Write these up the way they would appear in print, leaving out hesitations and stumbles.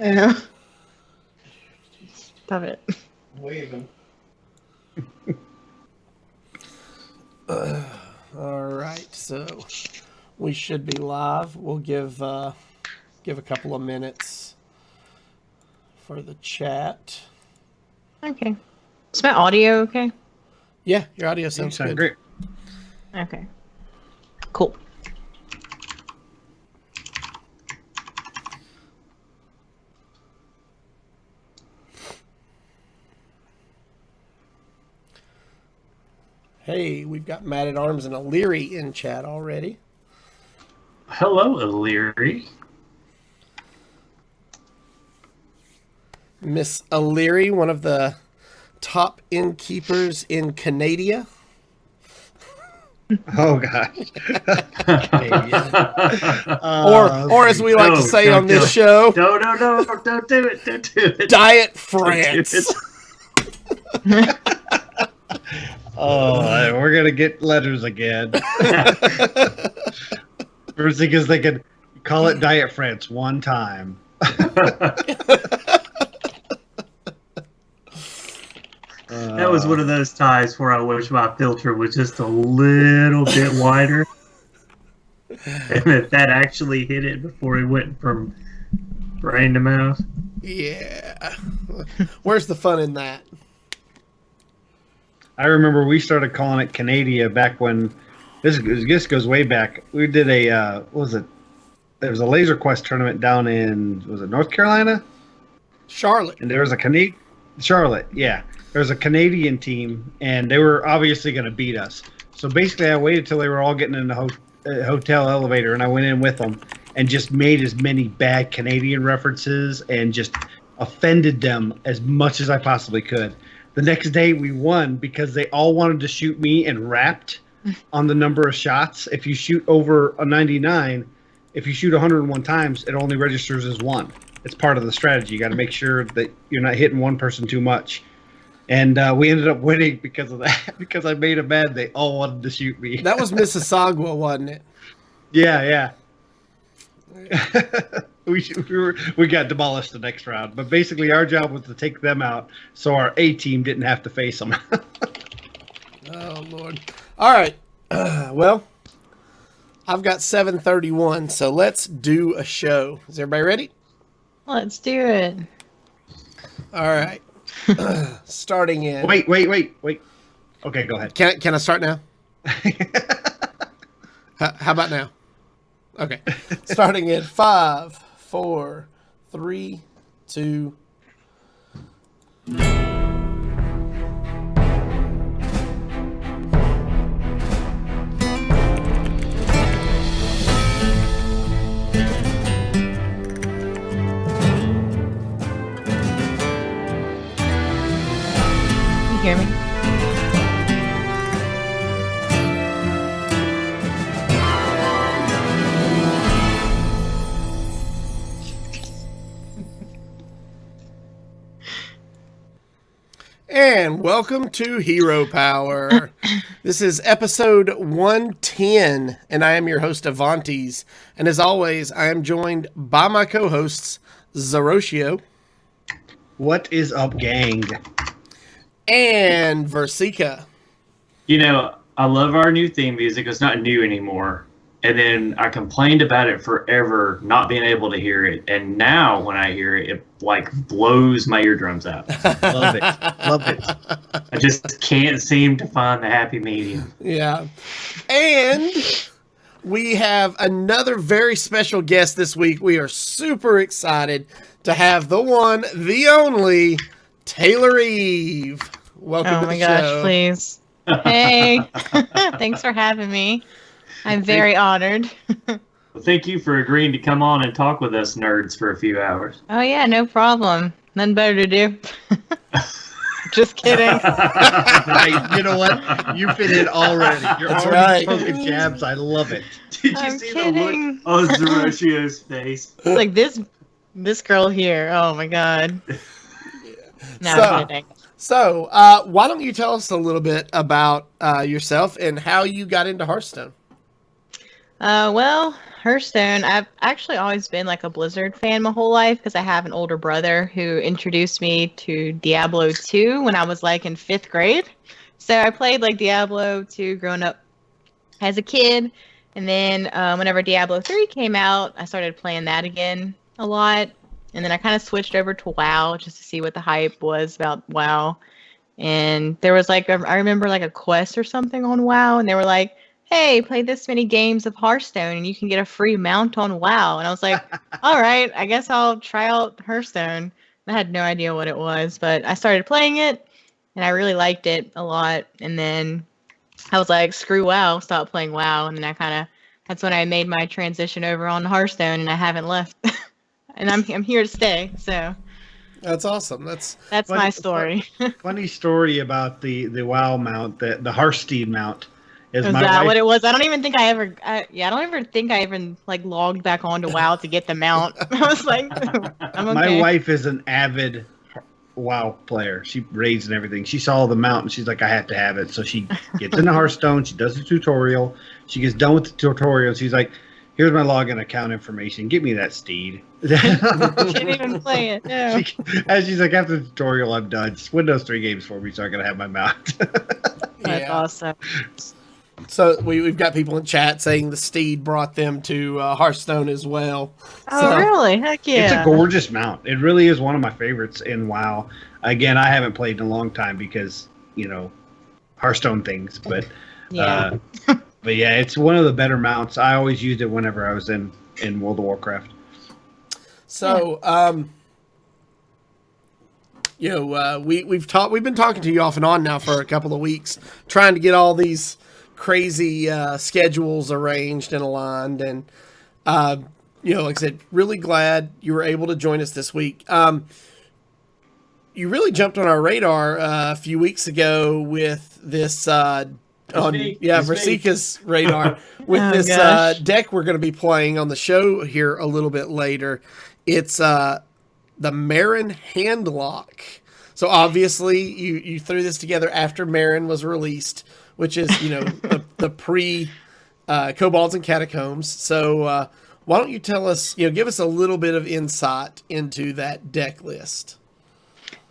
Yeah. Stop it. Waving. All right, so we should be live. We'll give a couple of minutes for the chat. Okay. Is my audio okay? Yeah, your audio sounds good. Great. Okay. Cool. Hey, we've got Mad at Arms and O'Leary in chat already. Hello, O'Leary. Miss O'Leary, one of the top innkeepers in Canada. Oh gosh. Or as we like to say on this show, No, don't do it. Don't do it. Diet France. Oh, we're gonna get letters again. First thing is they could call it Diet France one time. That was one of those times where I wish my filter was just a little bit wider. And that actually hit it before it went from brain to mouth. Yeah. Where's the fun in that? I remember we started calling it Canada back when this goes way back. We did a what was it? There was a Laser Quest tournament down in North Carolina? Charlotte. And there was a Charlotte, yeah. There was a Canadian team, and they were obviously going to beat us. So basically, I waited till they were all getting in the hotel elevator, and I went in with them and just made as many bad Canadian references and just offended them as much as I possibly could. The next day, we won because they all wanted to shoot me and rapped on the number of shots. If you shoot over a 99, if you shoot 101 times, it only registers as one. It's part of the strategy. You got to make sure that you're not hitting one person too much. And we ended up winning because of that. Because I made them mad. They all wanted to shoot me. That was Mississauga, wasn't it? Yeah. we got demolished the next round. But basically, our job was to take them out so our A team didn't have to face them. Oh, Lord. All right. Well, I've got 7:31, so let's do a show. Is everybody ready? Let's do it. All right. Starting in. Wait. Okay, go ahead. Can I start now? How about now? Okay. Starting in 5, 4, 3, 2. You hear me? And welcome to Hero Power. This is episode 110, and I am your host, Avantes. And as always, I am joined by my co-hosts, Zeroshio. What is up, gang? And Versika. You know, I love our new theme music. It's not new anymore. And then I complained about it forever, not being able to hear it. And now when I hear it, it like blows my eardrums out. Love it. I just can't seem to find the happy medium. Yeah. And we have another very special guest this week. We are super excited to have the one, the only, TaylorEve. Welcome to the show. Oh my gosh, please. Hey. Thanks for having me. I'm very honored. Well, thank you for agreeing to come on and talk with us nerds for a few hours. Oh yeah, no problem. Nothing better to do. Just kidding. Nice. You know what? You fit in already. You're That's already right. poking jabs. I love it. Did you I'm see kidding. the look on Zeroshio's face? Like this girl here. Oh my god. No, So- I'm kidding. So, why don't you tell us a little bit about yourself and how you got into Hearthstone? Well, Hearthstone, I've actually always been like a Blizzard fan my whole life because I have an older brother who introduced me to Diablo 2 when I was like in 5th grade. So I played like Diablo 2 growing up as a kid. And then whenever Diablo 3 came out, I started playing that again a lot. And then I kind of switched over to WoW just to see what the hype was about WoW. And there was like, I remember like a quest or something on WoW, and they were like, hey, play this many games of Hearthstone and you can get a free mount on WoW. And I was like, all right, I guess I'll try out Hearthstone. I had no idea what it was, but I started playing it and I really liked it a lot. And then I was like, screw WoW, stop playing WoW. And then that's when I made my transition over on Hearthstone, and I haven't left. And I'm here to stay. So That's awesome. That's my story. Funny story about the WoW mount, the Hearthstein mount. Is that what it was? I don't even think I don't even think I even like logged back onto WoW to get the mount. I was like, I'm okay. My wife is an avid WoW player. She raids and everything. She saw the mount and she's like, I have to have it. So she gets into Hearthstone. She does the tutorial. She gets done with the tutorial. And she's like, here's my login account information. Get me that steed. She didn't even play it. No. She's like, after the tutorial, I'm done. Just Windows 3 games for me, so I can have my mount. That's awesome. So we've got people in chat saying the steed brought them to Hearthstone as well. Oh, really? Heck yeah. It's a gorgeous mount. It really is one of my favorites in WoW. Again, I haven't played in a long time because, Hearthstone things. But yeah, it's one of the better mounts. I always used it whenever I was in World of Warcraft. So, we've been talking to you off and on now for a couple of weeks, trying to get all these crazy schedules arranged and aligned, and like I said, really glad you were able to join us this week. You really jumped on our radar a few weeks ago with this Versika's radar with this deck we're going to be playing on the show here a little bit later. It's the Marin HandLock. So obviously you threw this together after Marin was released, which is, the pre Kobolds and Catacombs. So why don't you tell us, give us a little bit of insight into that deck list.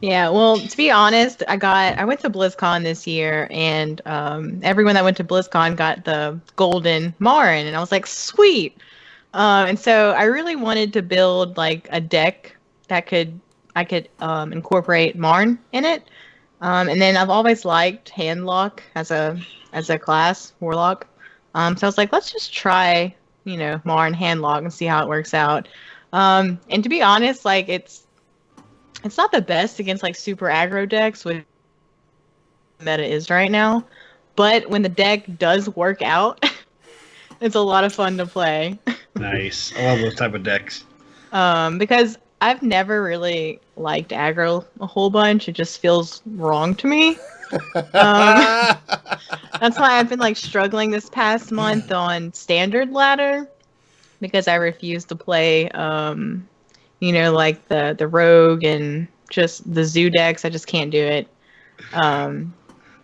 Yeah, well, to be honest, I went to BlizzCon this year, and everyone that went to BlizzCon got the golden Marin, and I was like, sweet. And so I really wanted to build like a deck that I could incorporate Marin in it. And then I've always liked HandLock as a class, Warlock. So I was like, let's just try, Marin HandLock and see how it works out. And to be honest, like it's not the best against like super aggro decks, which meta is right now. But when the deck does work out, it's a lot of fun to play. Nice. I love those type of decks. Because I've never really liked aggro a whole bunch. It just feels wrong to me. That's why I've been like struggling this past month on standard ladder, because I refuse to play like the rogue and just the zoo decks. I just can't do it.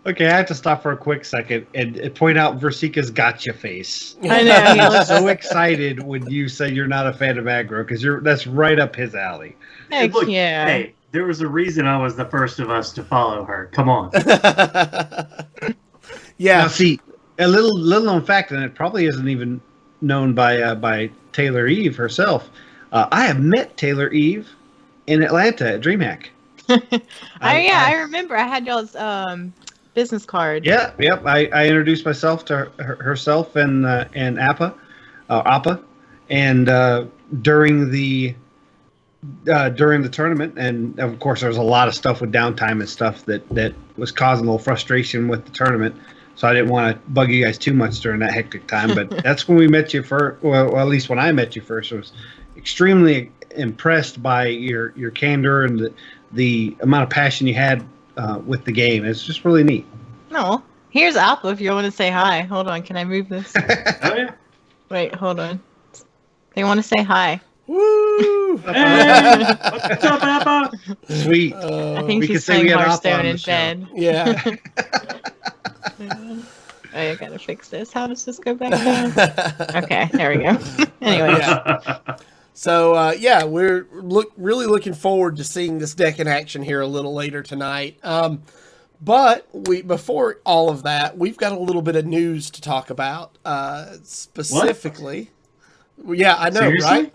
Okay, I have to stop for a quick second and point out Versika's gotcha face. I know. He was so excited when you say you're not a fan of aggro, because that's right up his alley. Heck Look, yeah. Hey, there was a reason I was the first of us to follow her. Come on. Yeah. Now, see, a little known fact, and it probably isn't even known by TaylorEve herself. I have met TaylorEve in Atlanta at DreamHack. I remember. I had y'all's business card. Yeah, yep. I introduced myself to herself and Appa, and during the tournament, and of course there was a lot of stuff with downtime and stuff that was causing a little frustration with the tournament. So I didn't want to bug you guys too much during that hectic time. But that's when we met you first. Well, at least when I met you first, I was extremely impressed by your candor and the amount of passion you had with the game. It's just really neat. No, here's Appa if you want to say hi. Hold on, can I move this? Oh, yeah. Wait, hold on. They want to say hi. Woo! Hey, what's up, Appa? Sweet. I think we she's could say we playing had Appa Hearthstone on the in show. bed. Yeah. I gotta fix this. How does this go back down? Okay, there we go. Anyway, So yeah, we're really looking forward to seeing this deck in action here a little later tonight. But before all of that, we've got a little bit of news to talk about. Specifically, yeah, I know, Seriously? right?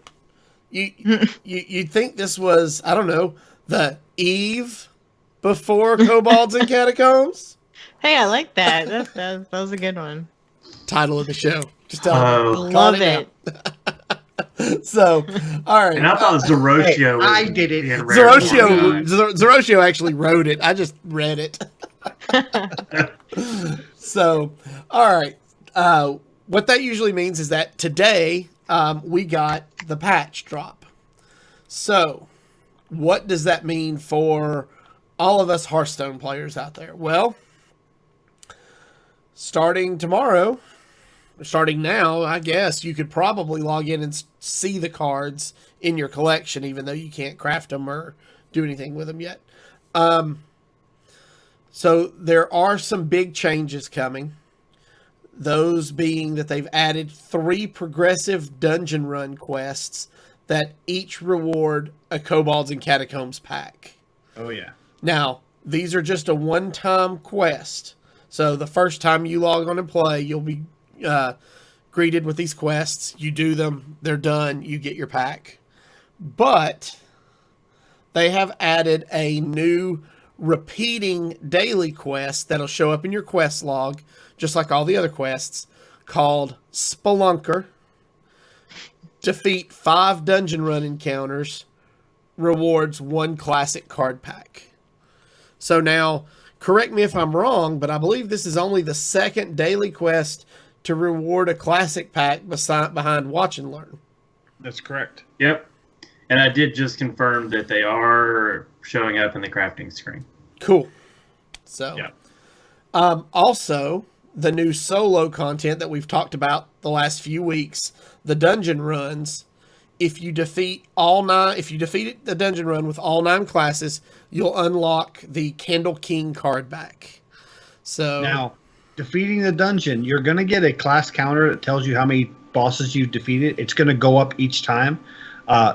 You'd think this was, I don't know, the Eve before Kobolds and Catacombs? hey, I like that. That was a good one. Title of the show. Just tell Oh. Love it. So, all right. And I thought Zerotio was I did it. being rare. Zerotio actually wrote it. I just read it. So, all right. What that usually means is that today we got the patch drop. So, what does that mean for all of us Hearthstone players out there? Well, starting tomorrow, starting now, I guess, you could probably log in and see the cards in your collection, even though you can't craft them or do anything with them yet. So there are some big changes coming. Those being that they've added 3 progressive dungeon run quests that each reward a Kobolds and Catacombs pack. Oh, yeah. Now, these are just a one-time quest. So the first time you log on and play, you'll be greeted with these quests. You do them, they're done, you get your pack. But they have added a new repeating daily quest that'll show up in your quest log, just like all the other quests, called Spelunker. Defeat 5 dungeon run encounters, rewards 1 classic card pack. So now, correct me if I'm wrong, but I believe this is only the second daily quest to reward a classic pack behind Watch and Learn. That's correct. Yep. And I did just confirm that they are showing up in the crafting screen. Cool. So, Yeah. Also, the new solo content that we've talked about the last few weeks, the dungeon runs. If you defeat the dungeon run with all 9 classes, you'll unlock the Candle King card back. So Now, defeating the dungeon, you're going to get a class counter that tells you how many bosses you've defeated. It's going to go up each time.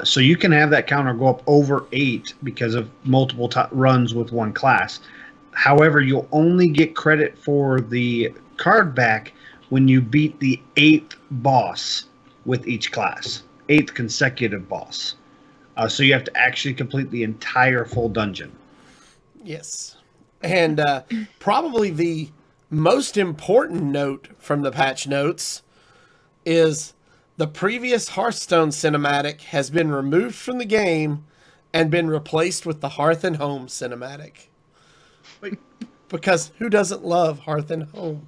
So you can have that counter go up over 8 because of multiple runs with one class. However, you'll only get credit for the card back when you beat the 8th boss with each class. 8th consecutive boss. So you have to actually complete the entire full dungeon. yes. And probably the most important note from the patch notes is the previous Hearthstone cinematic has been removed from the game and been replaced with the Hearth and Home cinematic. Wait. Because who doesn't love Hearth and Home?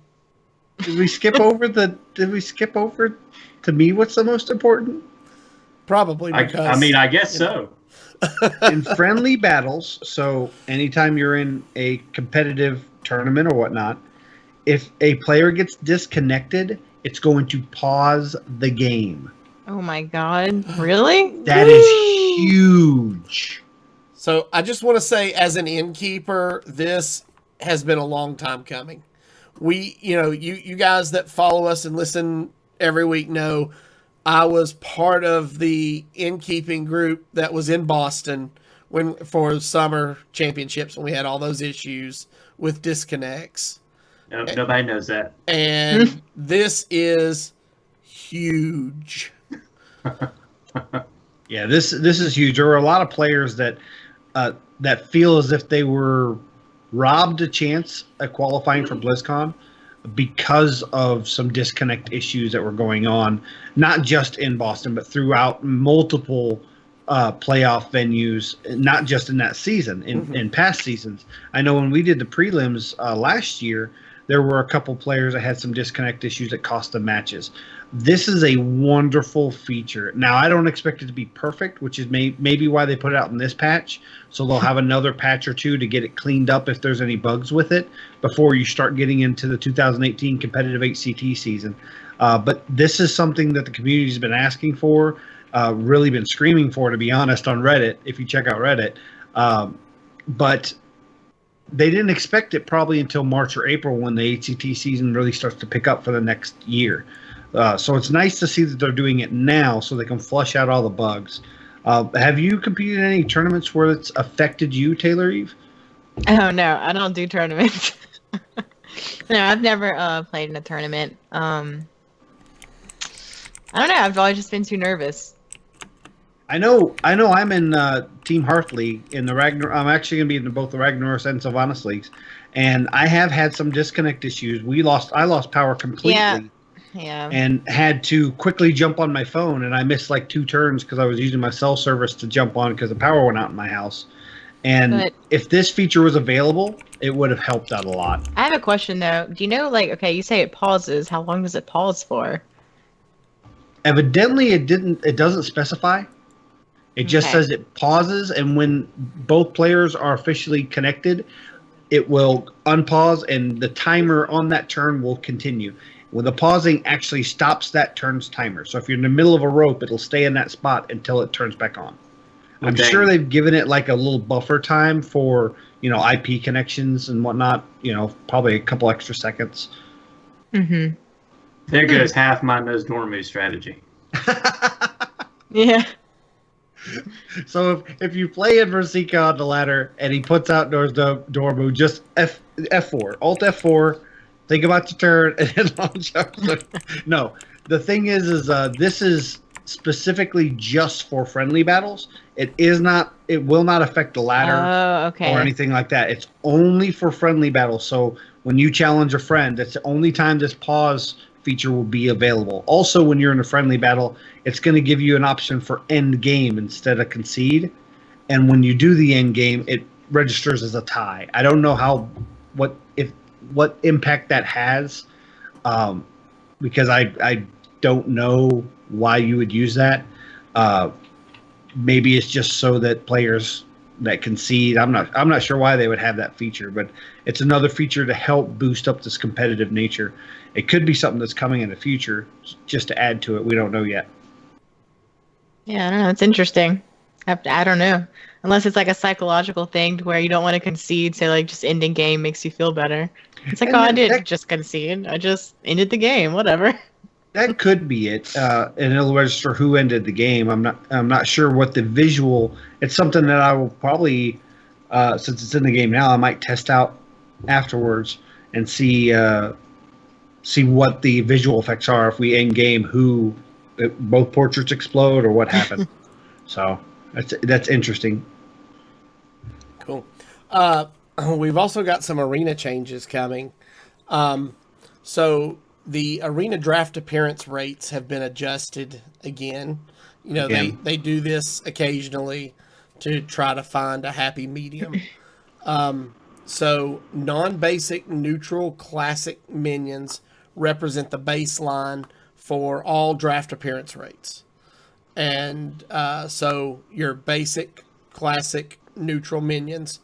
Did we skip over to me what's the most important? Probably because I guess so. In friendly battles, so anytime you're in a competitive tournament or whatnot, if a player gets disconnected, it's going to pause the game. Oh my god. Really? That is huge. So I just want to say, as an innkeeper, this has been a long time coming. You guys that follow us and listen every week know I was part of the innkeeping group that was in Boston for summer championships when we had all those issues with disconnects. No, nobody knows that. And this is huge. Yeah, this is huge. There were a lot of players that feel as if they were robbed a chance at qualifying for BlizzCon because of some disconnect issues that were going on, not just in Boston, but throughout multiple playoff venues, not just in that season, in past seasons. I know when we did the prelims last year, there were a couple players that had some disconnect issues that cost them matches. This is a wonderful feature. Now, I don't expect it to be perfect, which is maybe why they put it out in this patch. So they'll have another patch or two to get it cleaned up if there's any bugs with it before you start getting into the 2018 competitive HCT season. But this is something that the community's been asking for, really been screaming for, to be honest, on Reddit, if you check out Reddit. But they didn't expect it probably until March or April when the ACT season really starts to pick up for the next year. So it's nice to see that they're doing it now so they can flush out all the bugs. Have you competed in any tournaments where it's affected you, TaylorEve? Oh no, I don't do tournaments. No, I've never played in a tournament. I don't know. I've always just been too nervous. I know. I'm in Team Hearth League in the Ragnar. I'm actually going to be in both the Ragnaros and Sylvanas leagues, and I have had some disconnect issues. I lost power completely. Yeah. And had to quickly jump on my phone, and I missed like 2 turns because I was using my cell service to jump on because the power went out in my house. And if this feature was available, it would have helped out a lot. I have a question though. Do you know, like, okay, you say it pauses. How long does it pause for? Evidently, it doesn't specify. It just says it pauses, and when both players are officially connected, it will unpause, and the timer on that turn will continue. Well, the pausing actually stops that turn's timer. So if you're in the middle of a rope, it'll stay in that spot until it turns back on. I'm sure they've given it like a little buffer time for, IP connections and whatnot, probably a couple extra seconds. Mm-hmm. There goes half my Ms. Dormu strategy. Yeah. So if you play in Sinka on the ladder and he puts out Dormu, just F4, Alt F4, think about your turn, and then launch up. No, the thing is this is specifically just for friendly battles. It will not affect the ladder or anything like that. It's only for friendly battles. So when you challenge a friend, that's the only time this pause feature will be available. Also, when you're in a friendly battle, it's going to give you an option for end game instead of concede. And when you do the end game, it registers as a tie. I don't know what impact that has, because I don't know why you would use that. Maybe it's just so that players that concede. I'm not sure why they would have that feature, but it's another feature to help boost up this competitive nature. It could be something that's coming in the future just to add to it. We don't know yet. Yeah, I don't know. It's interesting. I don't know. Unless it's like a psychological thing to where you don't want to concede, so like just ending game makes you feel better. It's like, I didn't just concede. I just ended the game. Whatever. That could be it, and it'll register who ended the game. I'm not sure what the visual. It's something that I will probably, since it's in the game now, I might test out afterwards and see what the visual effects are if we end game. Both portraits explode or what happened. So that's interesting. Cool. We've also got some arena changes coming. So the arena draft appearance rates have been adjusted again. They do this occasionally to try to find a happy medium. So non-basic, neutral, classic minions represent the baseline for all draft appearance rates. And so your basic, classic, neutral minions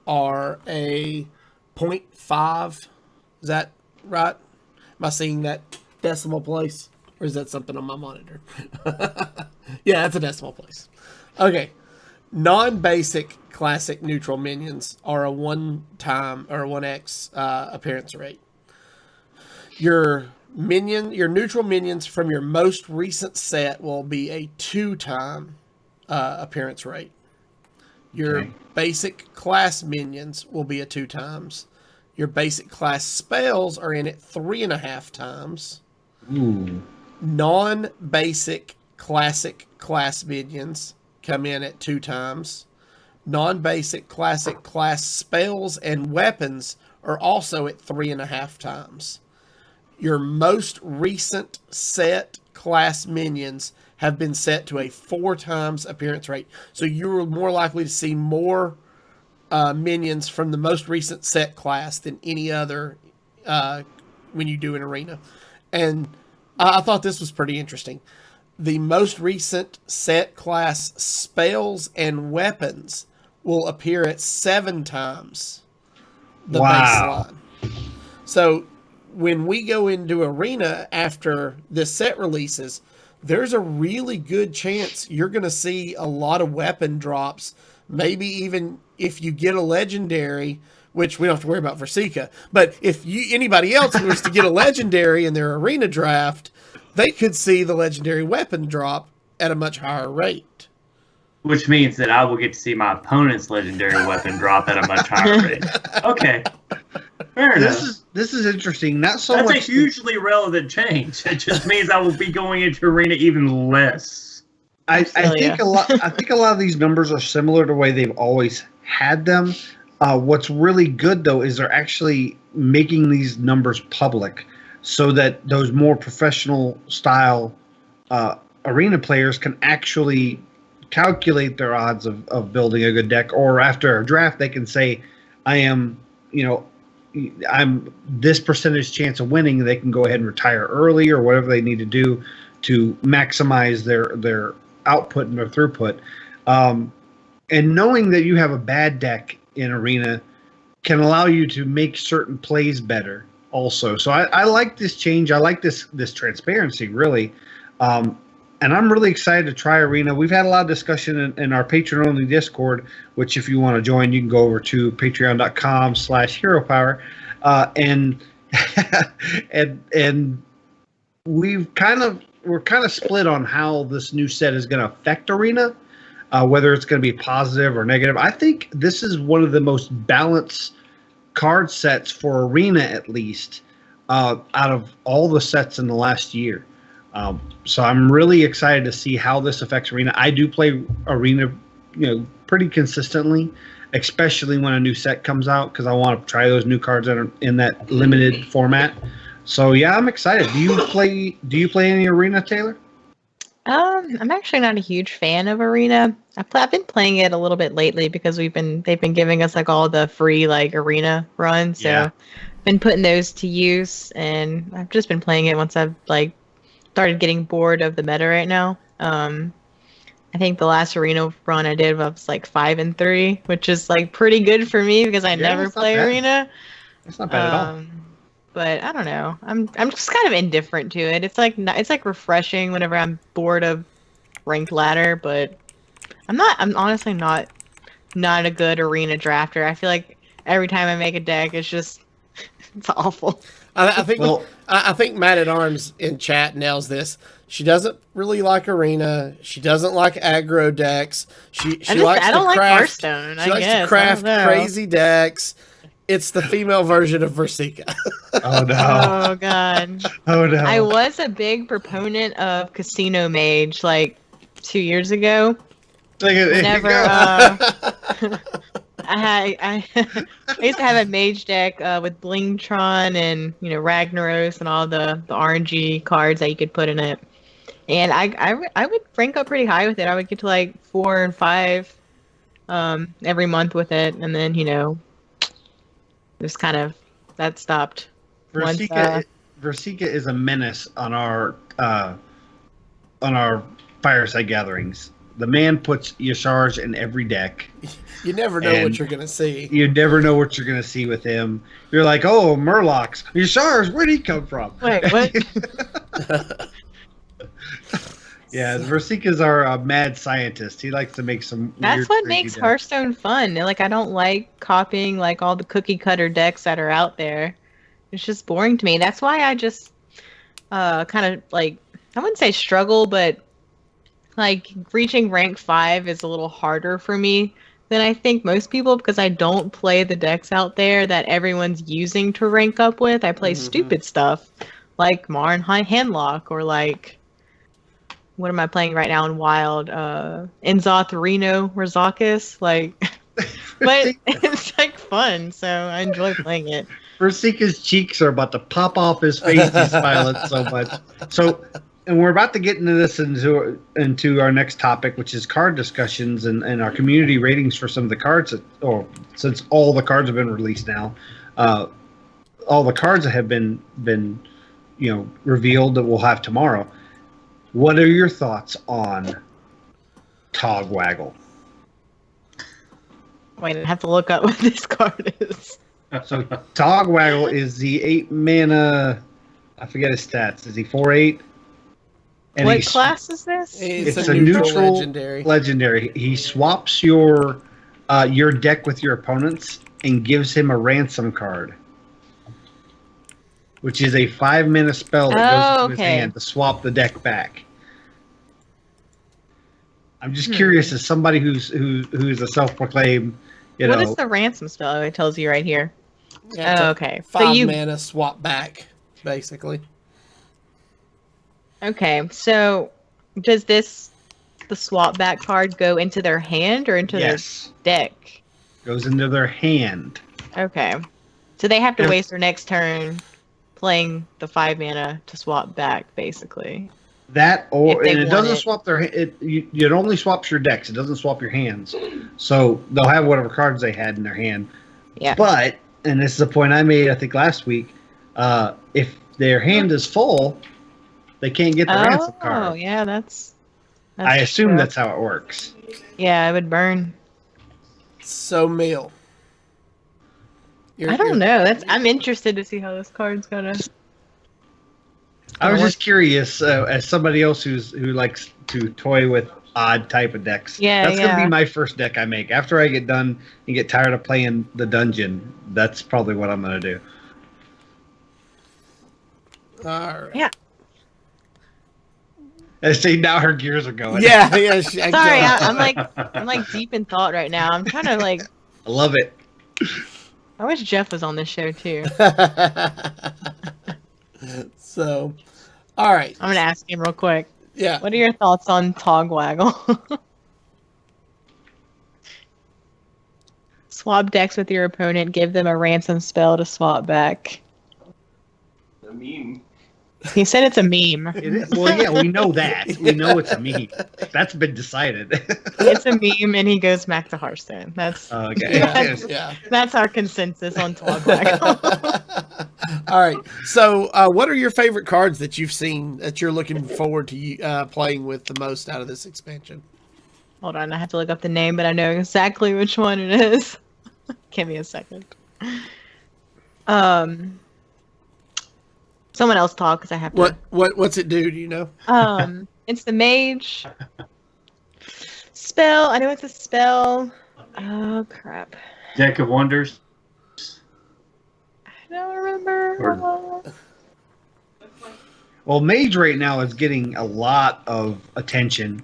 are a 0.5. Is that right? Am I seeing that decimal place? Or is that something on my monitor? Yeah, that's a decimal place. Okay. Non-basic classic neutral minions are a 1x or 1x appearance rate. Your neutral minions from your most recent set will be a 2x appearance rate. Your basic class minions will be a 2x. Your basic class spells are in at 3.5 times. Ooh. Non-basic classic class minions come in at 2 times. Non-basic classic class spells and weapons are also at 3.5 times. Your most recent set class minions have been set to a 4 times appearance rate. So you're more likely to see more minions from the most recent set class than any other when you do an arena. And I thought this was pretty interesting. The most recent set class spells and weapons will appear at 7 times the baseline. So when we go into arena after this set releases, there's a really good chance you're going to see a lot of weapon drops. Maybe even if you get a legendary, which we don't have to worry about for Sinka. But if anybody else was to get a legendary in their arena draft, they could see the legendary weapon drop at a much higher rate. Which means that I will get to see my opponent's legendary weapon drop at a much higher rate. Okay. Fair enough. This is interesting. Not so That's much. a hugely relevant change. It just means I will be going into arena even less. I think a lot of these numbers are similar to the way they've always had them. What's really good though is they're actually making these numbers public, so that those more professional style arena players can actually calculate their odds of building a good deck, or after a draft they can say, I'm this percentage chance of winning. They can go ahead and retire early or whatever they need to do to maximize their output and their throughput. And knowing that you have a bad deck in arena can allow you to make certain plays better also. So I like this change. I like this transparency, really. And I'm really excited to try arena. We've had a lot of discussion in our patron-only Discord, which if you want to join, you can go over to patreon.com/heropower. And we're kind of split on how this new set is going to affect arena, whether it's going to be positive or negative. I think this is one of the most balanced card sets for arena, at least, out of all the sets in the last year. So I'm really excited to see how this affects arena. I do play arena, pretty consistently, especially when a new set comes out, because I want to try those new cards that are in that limited format. So yeah, I'm excited. Do you play any arena, Taylor? I'm actually not a huge fan of arena. I've been playing it a little bit lately because they've been giving us like all the free like arena runs. So Yeah. been putting those to use, and I've just been playing it once I've like started getting bored of the meta right now. I think the last arena run I did was like 5-3, which is like pretty good for me because I never that's not play bad. arena. That's not bad at all. But I don't know. I'm just kind of indifferent to it. It's like refreshing whenever I'm bored of ranked ladder, but I'm honestly not a good arena drafter. I feel like every time I make a deck, it's awful. I think Matt at Arms in chat nails this. She doesn't really like arena. She doesn't like aggro decks. She likes I don't to like craft. Hearthstone. She likes to craft crazy decks. It's the female version of Versika. Oh no! Oh god! Oh no! I was a big proponent of Casino Mage like 2 years ago. Whenever I used to have a mage deck with Blingtron and Ragnaros and all the RNG cards that you could put in it, and I would rank up pretty high with it. I would get to like 4 and 5 every month with it, and then just kind of that stopped. Versika is a menace on our fireside gatherings. The man puts Yashars in every deck. You never know what you're going to see. You never know what you're going to see with him. You're like, oh, Murlocs. Yashars, where'd he come from? Wait, what? Yeah, Versika's our mad scientist. He likes to make some That's weird, what crazy makes decks. Hearthstone fun. Like, I don't like copying like all the cookie cutter decks that are out there. It's just boring to me. That's why I just kind of like, I wouldn't say struggle, but like reaching rank 5 is a little harder for me than I think most people, because I don't play the decks out there that everyone's using to rank up with. I play stupid stuff like Marin HandLock, or like, what am I playing right now in Wild? Enzoth Reno Razakis. Like, but it's like fun, so I enjoy playing it. Versika's cheeks are about to pop off his face. He's smiling so much. So, and we're about to get into this into our next topic, which is card discussions and our community ratings for some of the cards. Since all the cards have been released now, all the cards that have been revealed that we'll have tomorrow. What are your thoughts on Togwaggle? Wait, I have to look up what this card is. So Togwaggle is the 8 mana. I forget his stats. Is he 4/8? And What class is this? It's a neutral legendary. legendary. He swaps your deck with your opponent's, and gives him a ransom card, which is a 5-mana spell that goes into his hand to swap the deck back. I'm just curious, as somebody who's a self-proclaimed, what is the ransom spell? It tells you right here. Yeah, okay. 5 mana swap back, basically. Okay, so does the swap back card go into their hand or into their deck? Goes into their hand. Okay. So they have to waste their next turn playing the 5 mana to swap back, basically. That, or and it doesn't swap their. It only swaps your decks. It doesn't swap your hands. So they'll have whatever cards they had in their hand. Yeah. But, and this is a point I made, I think last week. If their hand is full, they can't get the ransom card. Oh, yeah, that's I assume that's how it works. Yeah, it would burn. So, Mill. I don't know. I'm interested to see how this card's gonna. I was just curious, as somebody else who likes to toy with odd type of decks. Yeah, that's gonna be my first deck I make after I get done and get tired of playing the dungeon. That's probably what I'm gonna do. All right. Yeah. I see now her gears are going. Yeah. Sorry, I'm like deep in thought right now. I'm trying to like. I love it. I wish Jeff was on this show too. So, all right. I'm gonna ask him real quick. Yeah. What are your thoughts on Togwaggle? Swap decks with your opponent. Give them a ransom spell to swap back. A meme. He said it's a meme. It is. Well, yeah, we know that. We know it's a meme. That's been decided. It's a meme, and he goes back to Hearthstone. That's okay. Yeah. That's our consensus on Togwaggle. All right. So, what are your favorite cards that you've seen that you're looking forward to playing with the most out of this expansion? Hold on, I have to look up the name, but I know exactly which one it is. Give me a second. Someone else talk because I have to. What's it do? Do you know? It's the mage spell. I know it's a spell. Oh crap! Deck of Wonders. I don't remember. Well, mage right now is getting a lot of attention.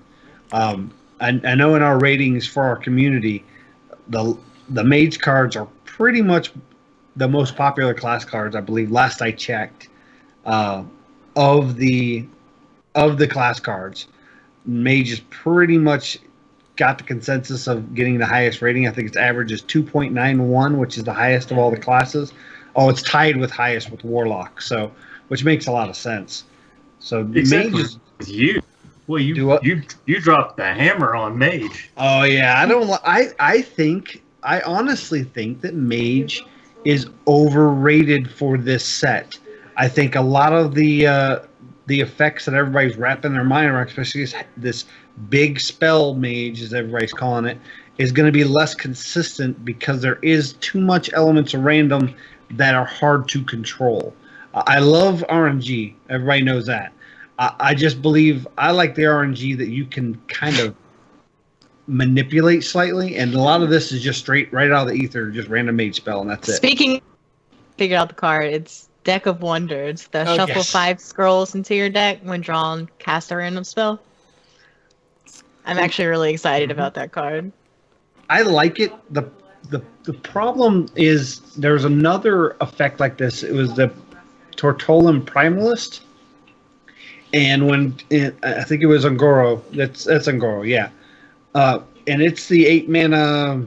I know in our ratings for our community, the mage cards are pretty much the most popular class cards, I believe. Last I checked. Of the class cards, mage is pretty much got the consensus of getting the highest rating. I think its average is 2.91, which is the highest of all the classes. Oh, it's tied with highest with warlock, so which makes a lot of sense. So Except mage is you. Well, you dropped the hammer on mage. Oh yeah, I honestly think that mage is overrated for this set. I think a lot of the effects that everybody's wrapping their mind around, especially this big spell mage, as everybody's calling it, is going to be less consistent because there is too much elements of random that are hard to control. I love RNG. Everybody knows that. I just believe I like the RNG that you can kind of manipulate slightly, and a lot of this is just straight right out of the ether, just random mage spell, and that's it. Speaking, figured out the card. It's Deck of Wonders. Shuffle 5 scrolls into your deck when drawn, cast a random spell. I'm actually really excited about that card. I like it. The problem is there's another effect like this. It was the Tortolan Primalist, and I think it was Ungoro. That's Ungoro, yeah. And it's the 8 mana. I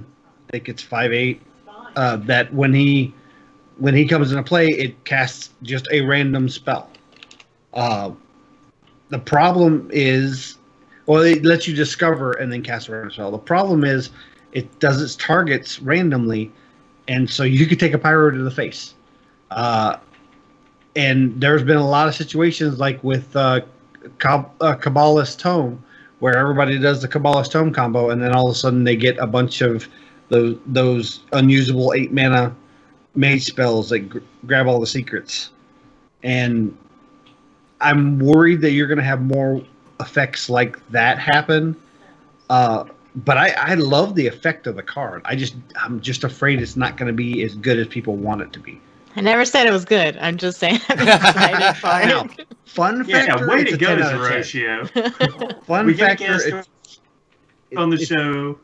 think it's 5/8. That when he comes into play, it casts just a random spell. The problem is, well, it lets you discover and then cast a random spell. The problem is it does its targets randomly, and so you could take a pyro to the face. And there's been a lot of situations like with Kabbalist Tome, where everybody does the Kabbalist Tome combo, and then all of a sudden they get a bunch of those unusable 8 mana mage spells that grab all the secrets. And I'm worried that you're going to have more effects like that happen. but I love the effect of the card. I'm just afraid it's not going to be as good as people want it to be. I never said it was good. I'm just saying I'm excited for Now, it. fun factor. Yeah, way it's to a go, 10 out of 10. Zeratio. Fun We get a factor. guest on the show.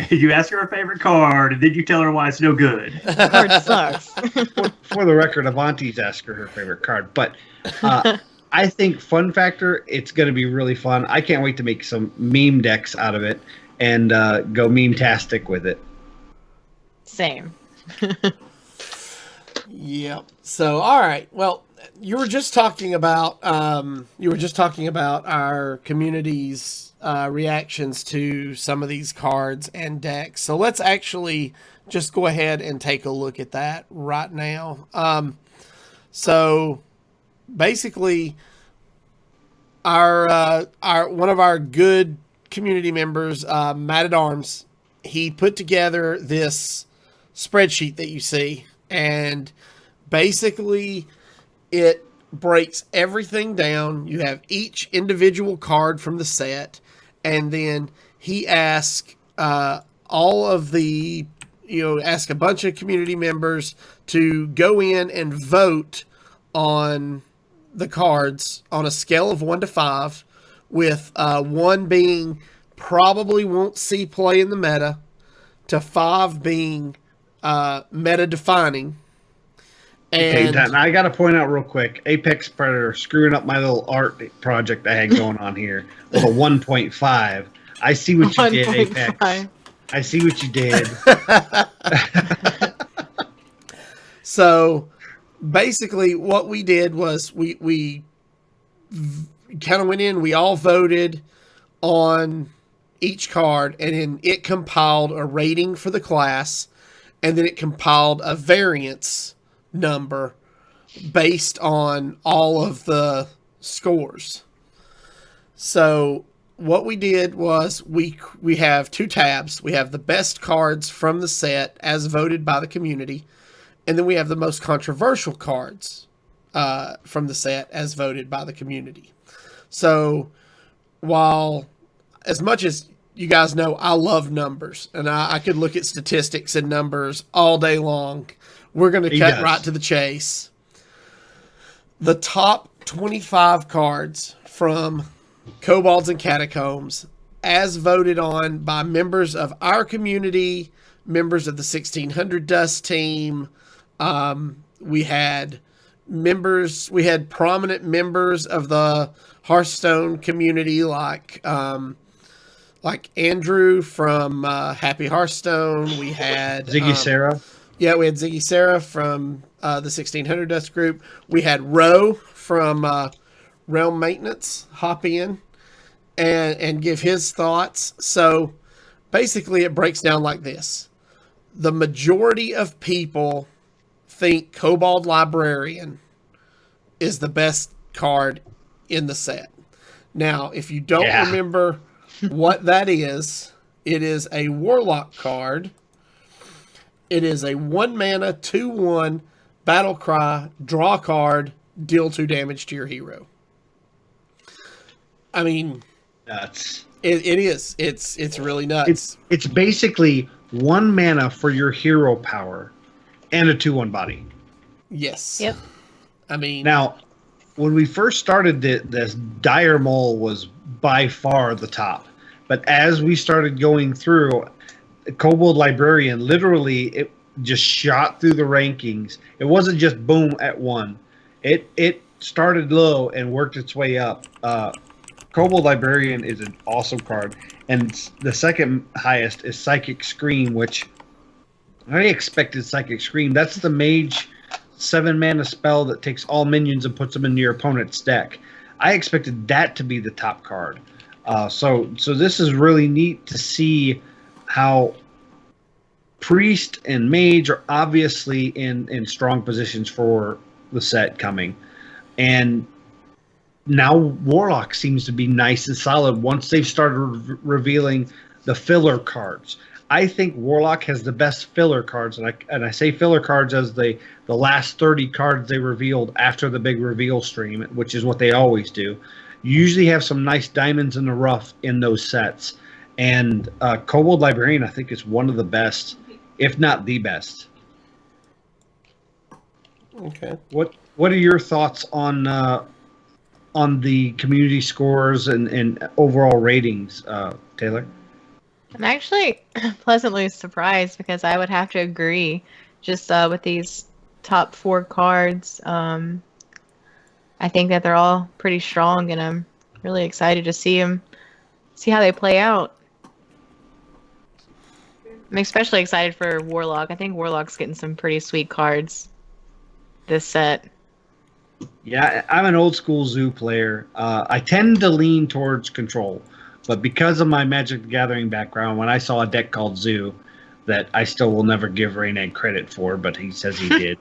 You ask her her favorite card, and then you tell her why it's no good. Card sucks. For the record, Avanti's asked her favorite card, but I think fun factor. It's going to be really fun. I can't wait to make some meme decks out of it and go meme-tastic with it. Same. Yep. So, all right. Well, you were just talking about our community's reactions to some of these cards and decks. So let's actually just go ahead and take a look at that right now. So basically, our one of our good community members, Matt at Arms, he put together this spreadsheet that you see. And basically, it breaks everything down. You have each individual card from the set, and then he asks ask a bunch of community members to go in and vote on the cards on a scale of 1 to 5, with 1 being probably won't see play in the meta, to 5 being meta defining. And Okay, I got to point out real quick, Apex Predator screwing up my little art project I had going on here with a 1.5. I see what you did, Apex. 1.5. I see what you did. So basically what we did was we kind of went in, we all voted on each card, and then it compiled a rating for the class, and then it compiled a variance number based on all of the scores. So what we did was we have 2 tabs. We have the best cards from the set as voted by the community, and then we have the most controversial cards from the set as voted by the community. So while, as much as you guys know, I love numbers, and I could look at statistics and numbers all day long, we're going to cut right to the chase. The top 25 cards from Kobolds and Catacombs, as voted on by members of our community, members of the 1600 Dust team. We had prominent members of the Hearthstone community, like Andrew from Happy Hearthstone. We had Ziggy Sarah. Yeah, we had Ziggy Sarah from the 1600 Dust group. We had Ro from Realm Maintenance hop in and give his thoughts. So basically it breaks down like this. The majority of people think Kobold Librarian is the best card in the set. Now, if you don't remember what that is, it is a Warlock card. It is a 1 mana, 2/1 battle cry, draw card, deal 2 damage to your hero. I mean, nuts. It is. It's really nuts. It's basically 1 mana for your hero power and a 2/1 body. Yes. Yep. I mean, now, when we first started this, Dire Mole was by far the top. But as we started going through, Kobold Librarian, literally, it just shot through the rankings. It wasn't just boom at 1. It started low and worked its way up. Kobold Librarian is an awesome card. And the second highest is Psychic Scream, which I expected Psychic Scream. That's the mage 7 mana spell that takes all minions and puts them into your opponent's deck. I expected that to be the top card. So this is really neat to see how Priest and Mage are obviously in strong positions for the set coming. And now Warlock seems to be nice and solid once they've started revealing the filler cards. I think Warlock has the best filler cards, and I say filler cards as the last 30 cards they revealed after the big reveal stream, which is what they always do. You usually have some nice diamonds in the rough in those sets, And Kobold Librarian, I think, is one of the best, if not the best. Okay. What are your thoughts on the community scores and overall ratings, Taylor? I'm actually pleasantly surprised because I would have to agree just with these top 4 cards. I think that they're all pretty strong, and I'm really excited to see how they play out. I'm especially excited for Warlock. I think Warlock's getting some pretty sweet cards this set. Yeah, I'm an old school Zoo player. I tend to lean towards Control, but because of my Magic the Gathering background, when I saw a deck called Zoo that I still will never give Raineg credit for, but he says he did.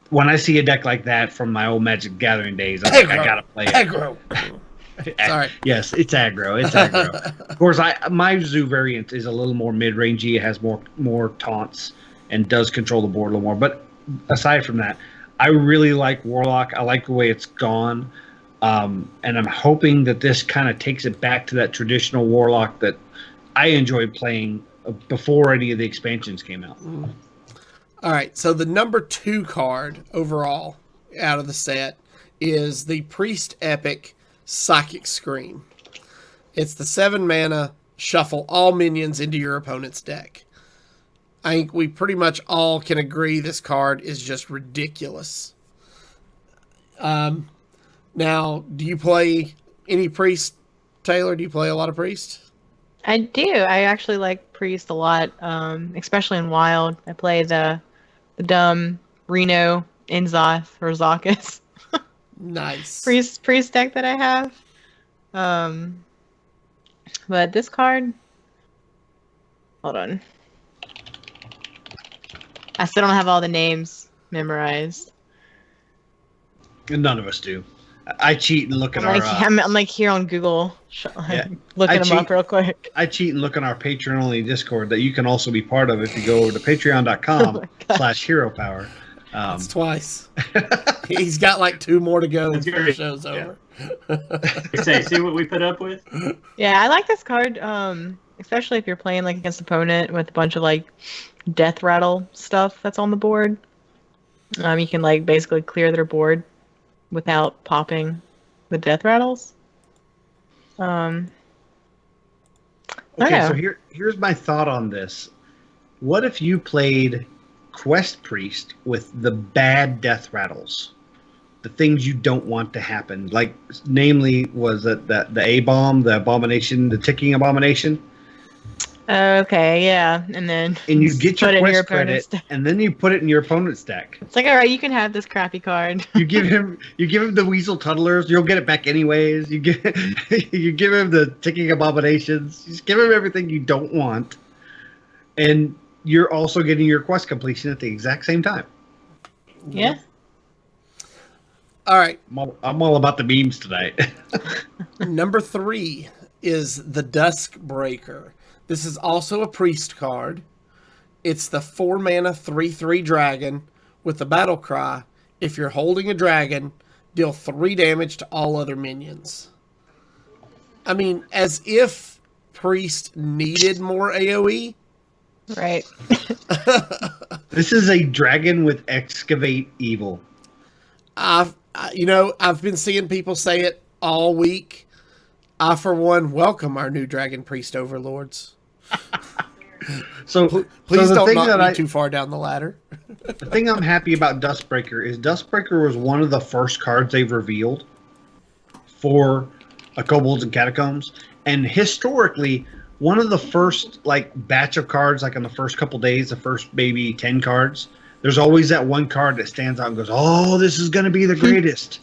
When I see a deck like that from my old Magic the Gathering days, I'm like, I gotta play it. Aggro. Sorry. Yes, it's aggro. It's aggro. Of course, my Zoo variant is a little more mid-rangey. It has more taunts and does control the board a little more. But aside from that, I really like Warlock. I like the way it's gone. And I'm hoping that this kind of takes it back to that traditional Warlock that I enjoyed playing before any of the expansions came out. All right, so the number 2 card overall out of the set is the Priest Epic Psychic Scream. It's the 7 mana, shuffle all minions into your opponent's deck. I think we pretty much all can agree this card is just ridiculous. Now, do you play any Priest, Taylor? Do you play a lot of Priest? I do. I actually like Priest a lot, especially in Wild. I play the dumb Reno Inzoth or Zakus Nice. priest deck that I have. But this card, hold on. I still don't have all the names memorized. None of us do. I cheat and look at I'm like here on Google, looking them up real quick. I cheat and look on our Patreon-only Discord that you can also be part of if you go over to patreon.com/heropower. That's twice. He's got like 2 more to go before the show's over. See what we put up with? Yeah, I like this card, especially if you're playing like against an opponent with a bunch of like death rattle stuff that's on the board. You can like basically clear their board without popping the death rattles. Okay, so here's my thought on this. What if you played Quest Priest with the bad death rattles? The things you don't want to happen. Like, namely, was it the A-bomb, the abomination, the ticking abomination? Okay, yeah. And you get your quest credit, and then you put it in your opponent's deck. It's like, all right, you can have this crappy card. you give him the Weasel Tuddlers. You'll get it back anyways. You give him the ticking abominations. Just give him everything you don't want, and you're also getting your quest completion at the exact same time. Yeah. All right. I'm all about the memes tonight. Number 3 is the Duskbreaker. This is also a Priest card. It's the 4 mana 3/3 dragon with the battle cry. If you're holding a dragon, deal 3 damage to all other minions. I mean, as if Priest needed more AoE. Right. This is a dragon with excavate evil. I've been seeing people say it all week. I, for one, welcome our new Dragon Priest overlords. So please so don't knock me too far down the ladder. The thing I'm happy about Duskbreaker is Duskbreaker was one of the first cards they've revealed for a Kobolds and Catacombs, and historically, one of the first batch of cards, like on the first couple days, the first maybe 10 cards. There's always that one card that stands out and goes, "Oh, this is going to be the greatest,"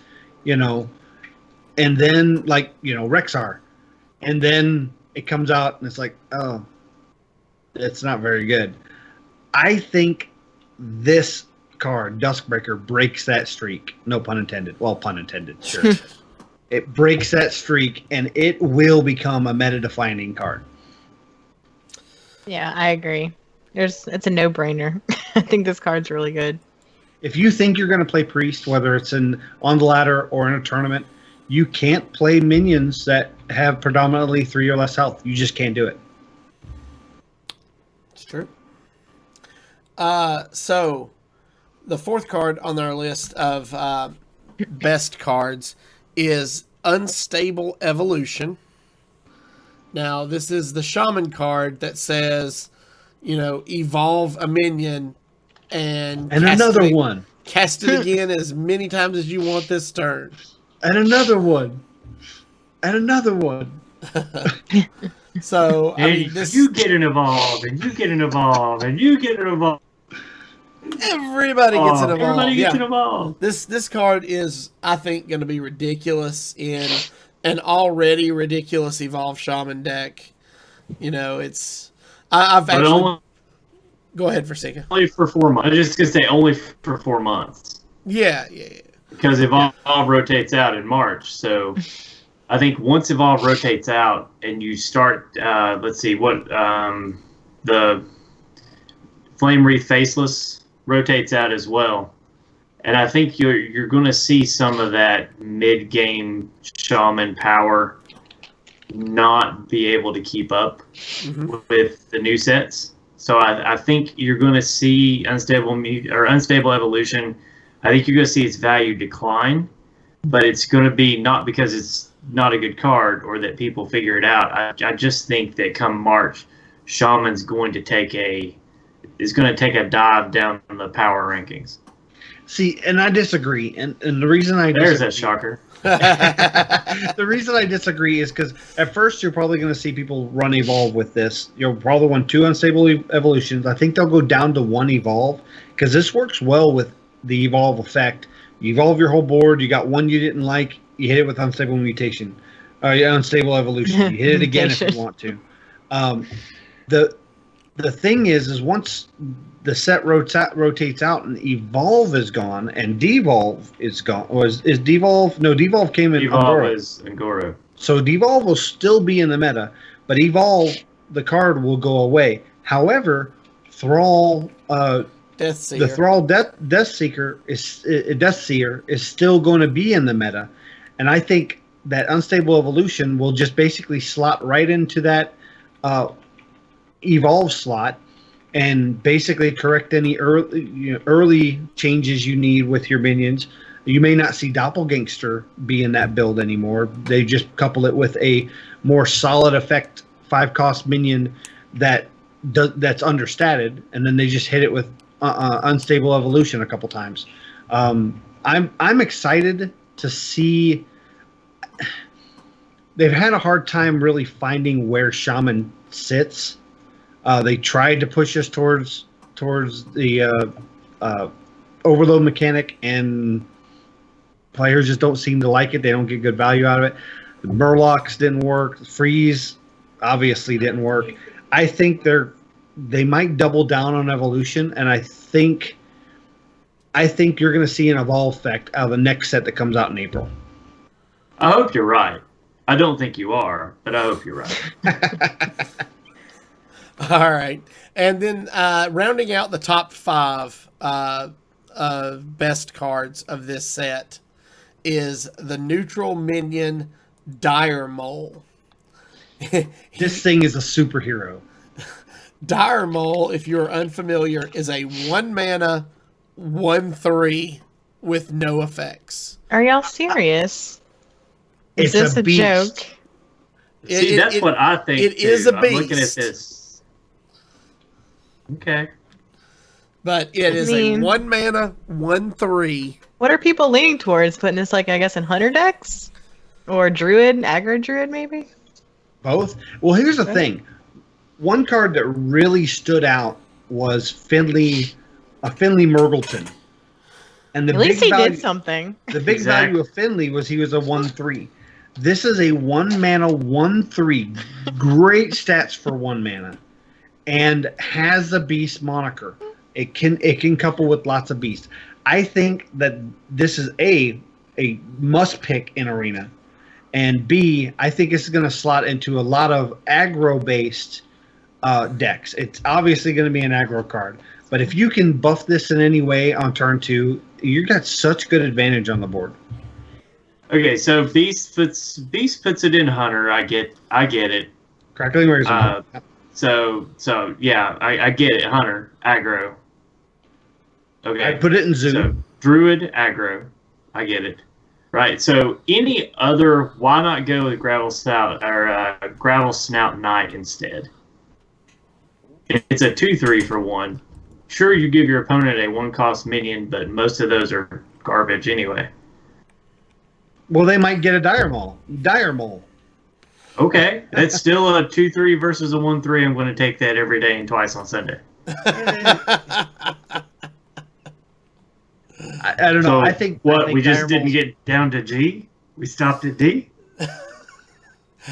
And then, Rexar. And then it comes out and it's like, oh, it's not very good. I think this card, Duskbreaker, breaks that streak. No pun intended. Well, pun intended, sure. It breaks that streak, and it will become a meta-defining card. Yeah, I agree. It's a no-brainer. I think this card's really good. If you think you're going to play Priest, whether it's on the ladder or in a tournament, you can't play minions that have predominantly 3 or less health. You just can't do it. It's true. So the fourth card on our list of best cards is Unstable Evolution. Now, this is the Shaman card that says, evolve a minion and another one. Cast it again as many times as you want this turn. And another one. And another one. So, you get an evolve, and you get an evolve, and you get an evolve. Everybody gets an evolve. Everybody gets an evolve. This card is, I think, going to be ridiculous in an already ridiculous Evolve Shaman deck. It's... I've actually... Go ahead, Sinka. Only for 4 months. I was just going to say only for 4 months. Yeah. Because Evolve rotates out in March, so... I think once Evolve rotates out and you start, the Flame Wreath Faceless rotates out as well. And I think you're going to see some of that mid-game Shaman power not be able to keep up with the new sets. So I think you're going to see Unstable Evolution. I think you're going to see its value decline, but it's going to be not because it's not a good card or that people figure it out. I just think that come March, Shaman's going to take a dive down the power rankings. See, and I disagree. And the reason I disagree, there's a shocker. The reason I disagree is because at first you're probably going to see people run Evolve with this. You'll probably want 2 Unstable Evolutions. I think they'll go down to 1 Evolve because this works well with the Evolve effect. You evolve your whole board. You got one you didn't like. You hit it with Unstable Mutation. Unstable Evolution. You hit it again if you want to. The thing is once the set rotates out and Evolve is gone and Devolve is gone. Is Devolve? No, Devolve came in Devolve is Angoro. So Devolve will still be in the meta, but Evolve, the card, will go away. However, Thrall... Deathseer. The Thrall Deathseer is still going to be in the meta, and I think that Unstable Evolution will just basically slot right into that Evolve slot, and basically correct any early changes you need with your minions. You may not see Doppelgangster be in that build anymore. They just couple it with a more solid effect 5-cost minion that's understated, and then they just hit it with Unstable Evolution a couple times. I'm excited to see. They've had a hard time really finding where Shaman sits. They tried to push us towards the overload mechanic, and players just don't seem to like it. They don't get good value out of it. The Murlocs didn't work. The Freeze obviously didn't work. I think they might double down on Evolution, and I think you're going to see an Evolve effect out of the next set that comes out in April. I hope you're right. I don't think you are, but I hope you're right. All right. And then rounding out the top 5 best cards of this set is the neutral minion Dire Mole. This thing is a superhero. Dire Mole, if you're unfamiliar, is a 1-mana 1/3 with no effects. Are y'all serious? Is It's this a joke? See, that's what I think. It too. is a I'm looking at beast. this. Okay. But it is a 1-mana 1/3. What are people leaning towards? Putting this, I guess, in Hunter decks? Or Druid, aggro Druid, maybe? Both? Well, here's the thing. One card that really stood out was Finley Murgleton. And the At least he value, did something. The big value of Finley was he was a 1/3. This is a 1-mana 1/3. Great stats for 1 mana. And has a beast moniker. It can couple with lots of beasts. I think that this is a must pick in Arena. And B, I think it's going to slot into a lot of aggro-based decks. It's obviously going to be an aggro card. But if you can buff this in any way on turn 2, you got such good advantage on the board. Okay, so Beast puts it in Hunter. I get it. Crackling Razor. So yeah, I get it. Hunter aggro. Okay. I put it in Zoo. So Druid aggro. I get it. Right. So any other? Why not go with Gravel Snout or Gravel Snout Knight instead? It's a 2/3 for 1. Sure, you give your opponent a 1-cost minion, but most of those are garbage anyway. Well, they might get a Dire Mole. Okay, that's still a 2/3 versus a 1/3. I'm going to take that every day and twice on Sunday. I don't know. So I think we just Dire didn't Mole's- get down to G. We stopped at D.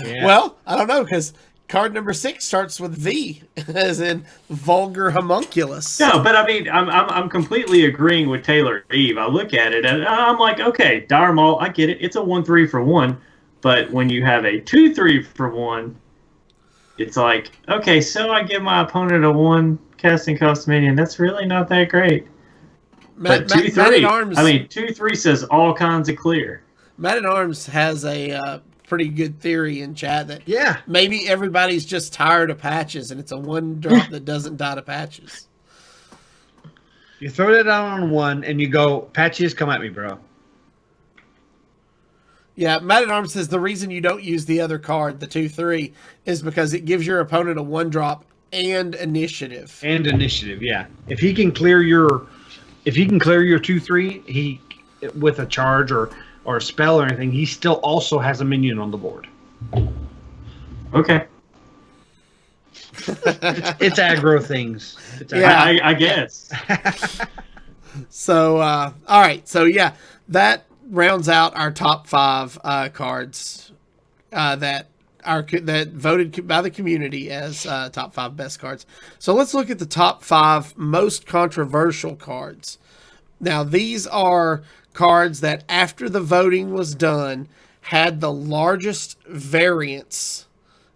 Yeah. Well, I don't know, because card number 6 starts with V, as in vulgar homunculus. No, but I mean, I'm completely agreeing with TaylorEve. I look at it and I'm like, okay, Dire Maul, I get it. It's a 1/3 for 1, but when you have a 2/3 for 1, it's like, okay, so I give my opponent a 1 casting cost minion. That's really not that great. But 2/3, I mean, 2/3 says all kinds of clear. Matt at Arms has a pretty good theory in chat that Yeah. maybe everybody's just tired of patches and it's a 1-drop that doesn't die to patches. You throw that out on 1 and you go, patches, come at me, bro. Yeah, Matt at Arms says the reason you don't use the other card, the 2/3, is because it gives your opponent a 1-drop and initiative. And initiative, yeah. If he can clear your 2/3, he with a charge or a spell or anything, he still also has a minion on the board. Okay. It's aggro things. It's aggro. Yeah. I guess. So, all right. So, yeah, that rounds out our top 5 cards that voted by the community as top 5 best cards. So let's look at the top 5 most controversial cards. Now, these are cards that after the voting was done had the largest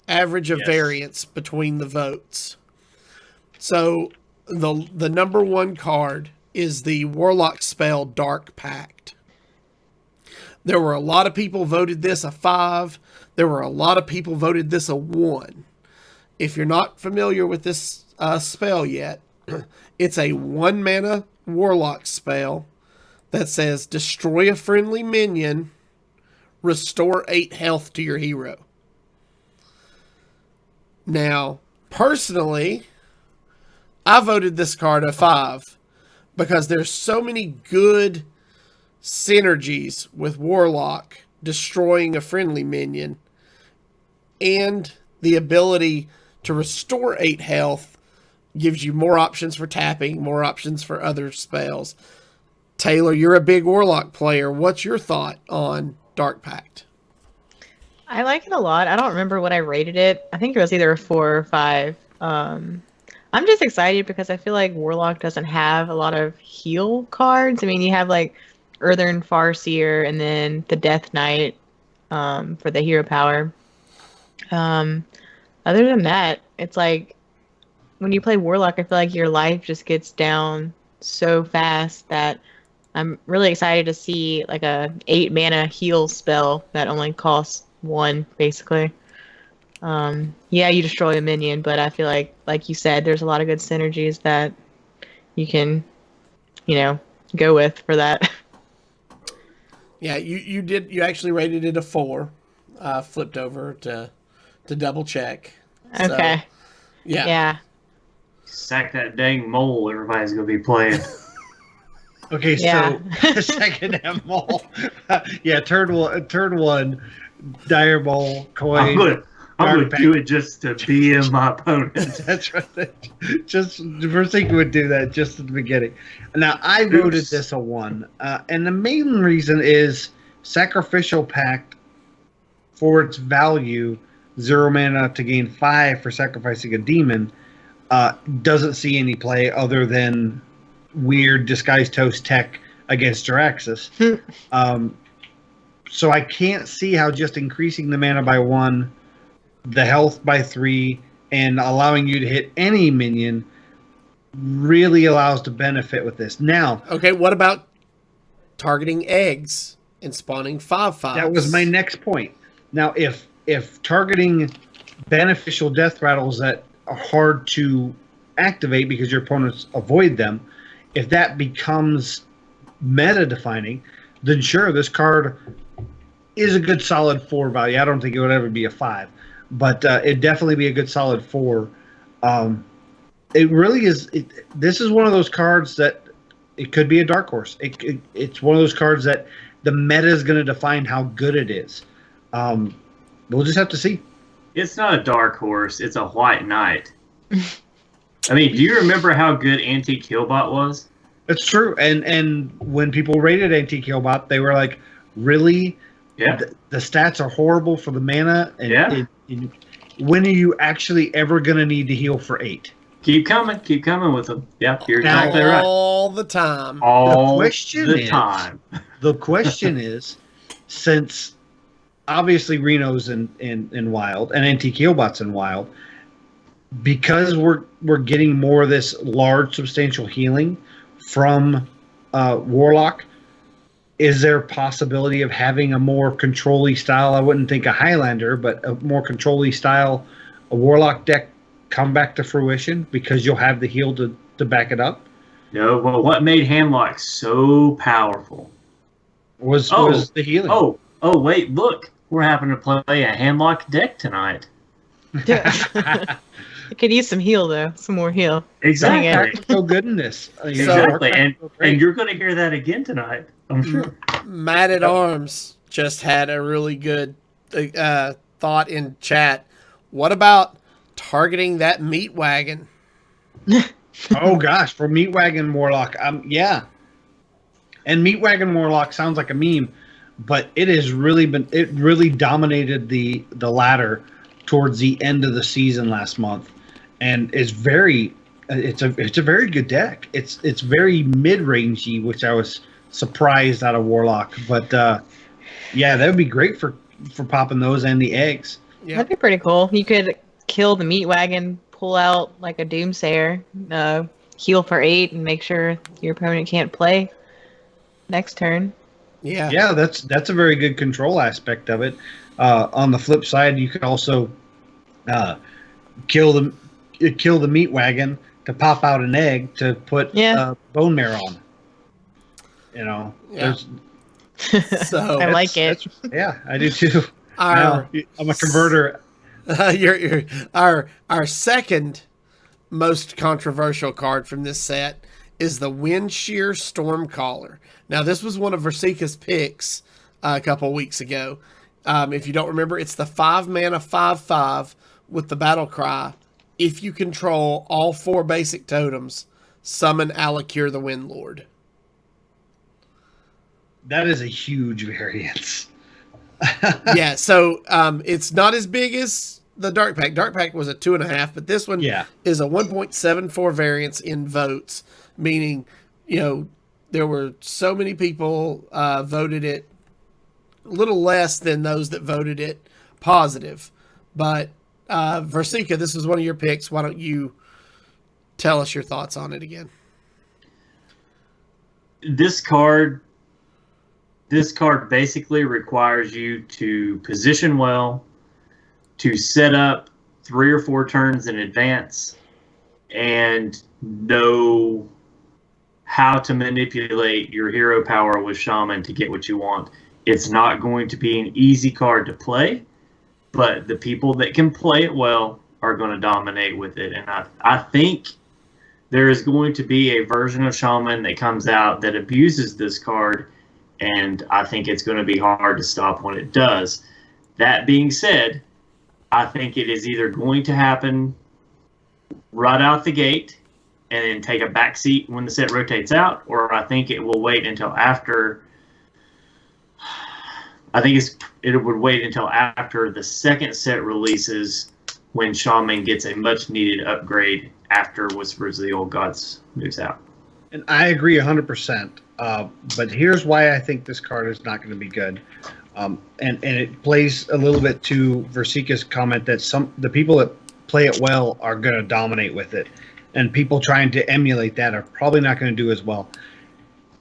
average of variance between the votes. So the number 1 card is the Warlock spell Dark Pact. There were a lot of people voted this a 5. There were a lot of people voted this a 1. If you're not familiar with this spell yet, it's a 1-mana Warlock spell that says destroy a friendly minion, restore 8 health to your hero. Now, personally, I voted this card a 5 because there's so many good synergies with Warlock destroying a friendly minion and the ability to restore 8 health gives you more options for tapping, more options for other spells. Taylor, you're a big Warlock player. What's your thought on Dark Pact? I like it a lot. I don't remember what I rated it. I think it was either a 4 or 5. I'm just excited because I feel like Warlock doesn't have a lot of heal cards. I mean, you have like Earthern Farseer and then the Death Knight for the hero power. Other than that, it's like when you play Warlock, I feel like your life just gets down so fast that I'm really excited to see like a 8-mana heal spell that only costs 1, basically. Yeah, you destroy a minion, but I feel like you said, there's a lot of good synergies that you can, go with for that. Yeah, you actually rated it a 4. Flipped over to double check. Okay. So, yeah. Yeah. Sack that dang mole everybody's going to be playing. Okay, Yeah. so second M mole. Yeah, turn one, Dire Mole, coin. I'm going to do it just to BM my opponent. That's right. Just Versika would do that just at the beginning. Now I voted this a 1, and the main reason is Sacrificial Pact for its value, 0 mana to gain 5 for sacrificing a demon, doesn't see any play other than weird Disguised Toast tech against Jaraxxus. So I can't see how just increasing the mana by 1, the health by 3, and allowing you to hit any minion really allows to benefit with this. Now, Okay, what about targeting eggs and spawning 5/5s. That was my next point. Now, if targeting beneficial death rattles that are hard to activate because your opponents avoid them, if that becomes meta defining, then sure, this card is a good solid 4 value. I don't think it would ever be a 5, but it'd definitely be a good solid 4. It really is. This is one of those cards that it could be a dark horse. It's one of those cards that the meta is going to define how good it is. We'll just have to see. It's not a dark horse. It's a white knight. I mean, do you remember how good Antique Killbot was? It's true. And when people rated Antique Killbot, they were like, really? Yeah. The stats are horrible for the mana. And Yeah. When are you actually ever going to need to heal for 8? Keep coming with them. Yeah, you're exactly right. All the time. All the time. The question is, since obviously Reno's in Wild and Antique Killbot's in Wild, because we're getting more of this large substantial healing from Warlock, is there a possibility of having a more control-y style? I wouldn't think a Highlander, but a more control-y style, a Warlock deck come back to fruition because you'll have the heal to back it up? No, well, what made HandLock so powerful Was the healing. Oh, wait, look. We're having to play a HandLock deck tonight. I could use some heal, though. Some more heal. Exactly. So good in this. Exactly. And you're going to hear that again tonight, I'm sure. Mad at Arms just had a really good thought in chat. What about targeting that meat wagon? Oh gosh, for Meat Wagon Warlock, yeah. And Meat Wagon Warlock sounds like a meme, but it really dominated the ladder towards the end of the season last month, and it's a very good deck. It's very mid-rangey, which I was surprised out of Warlock, but yeah, that would be great for popping those and the eggs. Yeah. That'd be pretty cool. You could kill the meat wagon, pull out like a Doomsayer, heal for 8, and make sure your opponent can't play next turn. Yeah, that's a very good control aspect of it. On the flip side, you could also kill the meat wagon to pop out an egg to put bone marrow on. Yeah. So I like it. Yeah, I do too. I'm a converter. Our second most controversial card from this set is the Windshear Stormcaller. Now, this was one of Versika's picks a couple weeks ago. If you don't remember, it's the 5-mana 5/5 with the battle cry. If you control all 4 basic totems, summon Alakir the Windlord. That is a huge variance. Yeah, so it's not as big as the Dark Pact. Dark Pact was a 2.5, but this one is a 1.74 variance in votes, meaning, there were so many people voted it a little less than those that voted it positive. But Versika, this is one of your picks. Why don't you tell us your thoughts on it again? This card basically requires you to position well, to set up 3 or 4 turns in advance, and know how to manipulate your hero power with Shaman to get what you want. It's not going to be an easy card to play, but the people that can play it well are going to dominate with it. And I think there is going to be a version of Shaman that comes out that abuses this card, and I think it's going to be hard to stop when it does. That being said, I think it is either going to happen right out the gate and then take a back seat when the set rotates out, or I think it will wait until after. I think it would wait until after the second set releases, when Shaman gets a much needed upgrade after Whispers of the Old Gods moves out. And I agree 100%. But here's why I think this card is not going to be good. And it plays a little bit to Versika's comment that the people that play it well are going to dominate with it. And people trying to emulate that are probably not going to do as well.